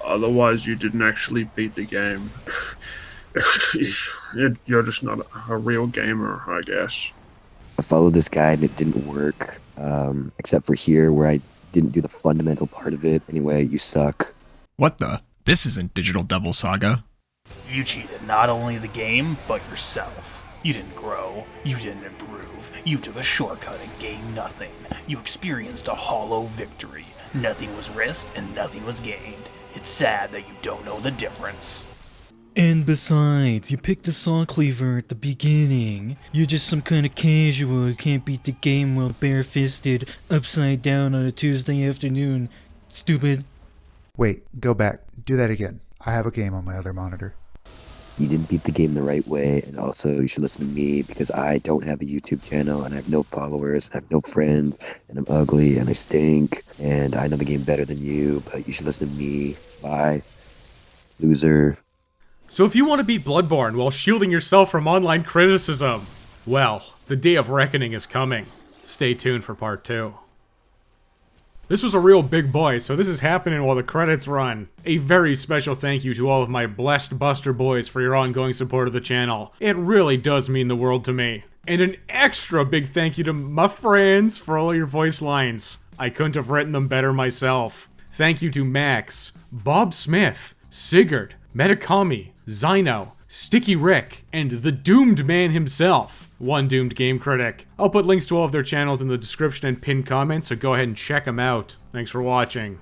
otherwise you didn't actually beat the game. You're just not a real gamer, I guess. I followed this guide and it didn't work, except for here where I didn't do the fundamental part of it. Anyway, you suck. What the? This isn't Digital Devil Saga. You cheated not only the game, but yourself. You didn't grow. You didn't improve. You took a shortcut and gained nothing. You experienced a hollow victory. Nothing was risked and nothing was gained. It's sad that you don't know the difference. And besides, you picked a saw cleaver at the beginning. You're just some kind of casual who can't beat the game while bare-fisted, upside down on a Tuesday afternoon. Stupid. Wait, go back. Do that again. I have a game on my other monitor. You didn't beat the game the right way, and also you should listen to me because I don't have a YouTube channel and I have no followers, I have no friends, and I'm ugly and I stink, and I know the game better than you, but you should listen to me. Bye. Loser. So if you want to beat Bloodborne while shielding yourself from online criticism, well, the day of reckoning is coming. Stay tuned for part 2. This was a real big boy, so this is happening while the credits run. A very special thank you to all of my blessed Buster boys for your ongoing support of the channel. It really does mean the world to me. And an extra big thank you to my friends for all your voice lines. I couldn't have written them better myself. Thank you to Max, Bob Smith, Sigurd, Medicami, Xyno, Sticky Rick, and the Doomed Man himself, One Doomed Game Critic. I'll put links to all of their channels in the description and pinned comments, so go ahead and check them out. Thanks for watching.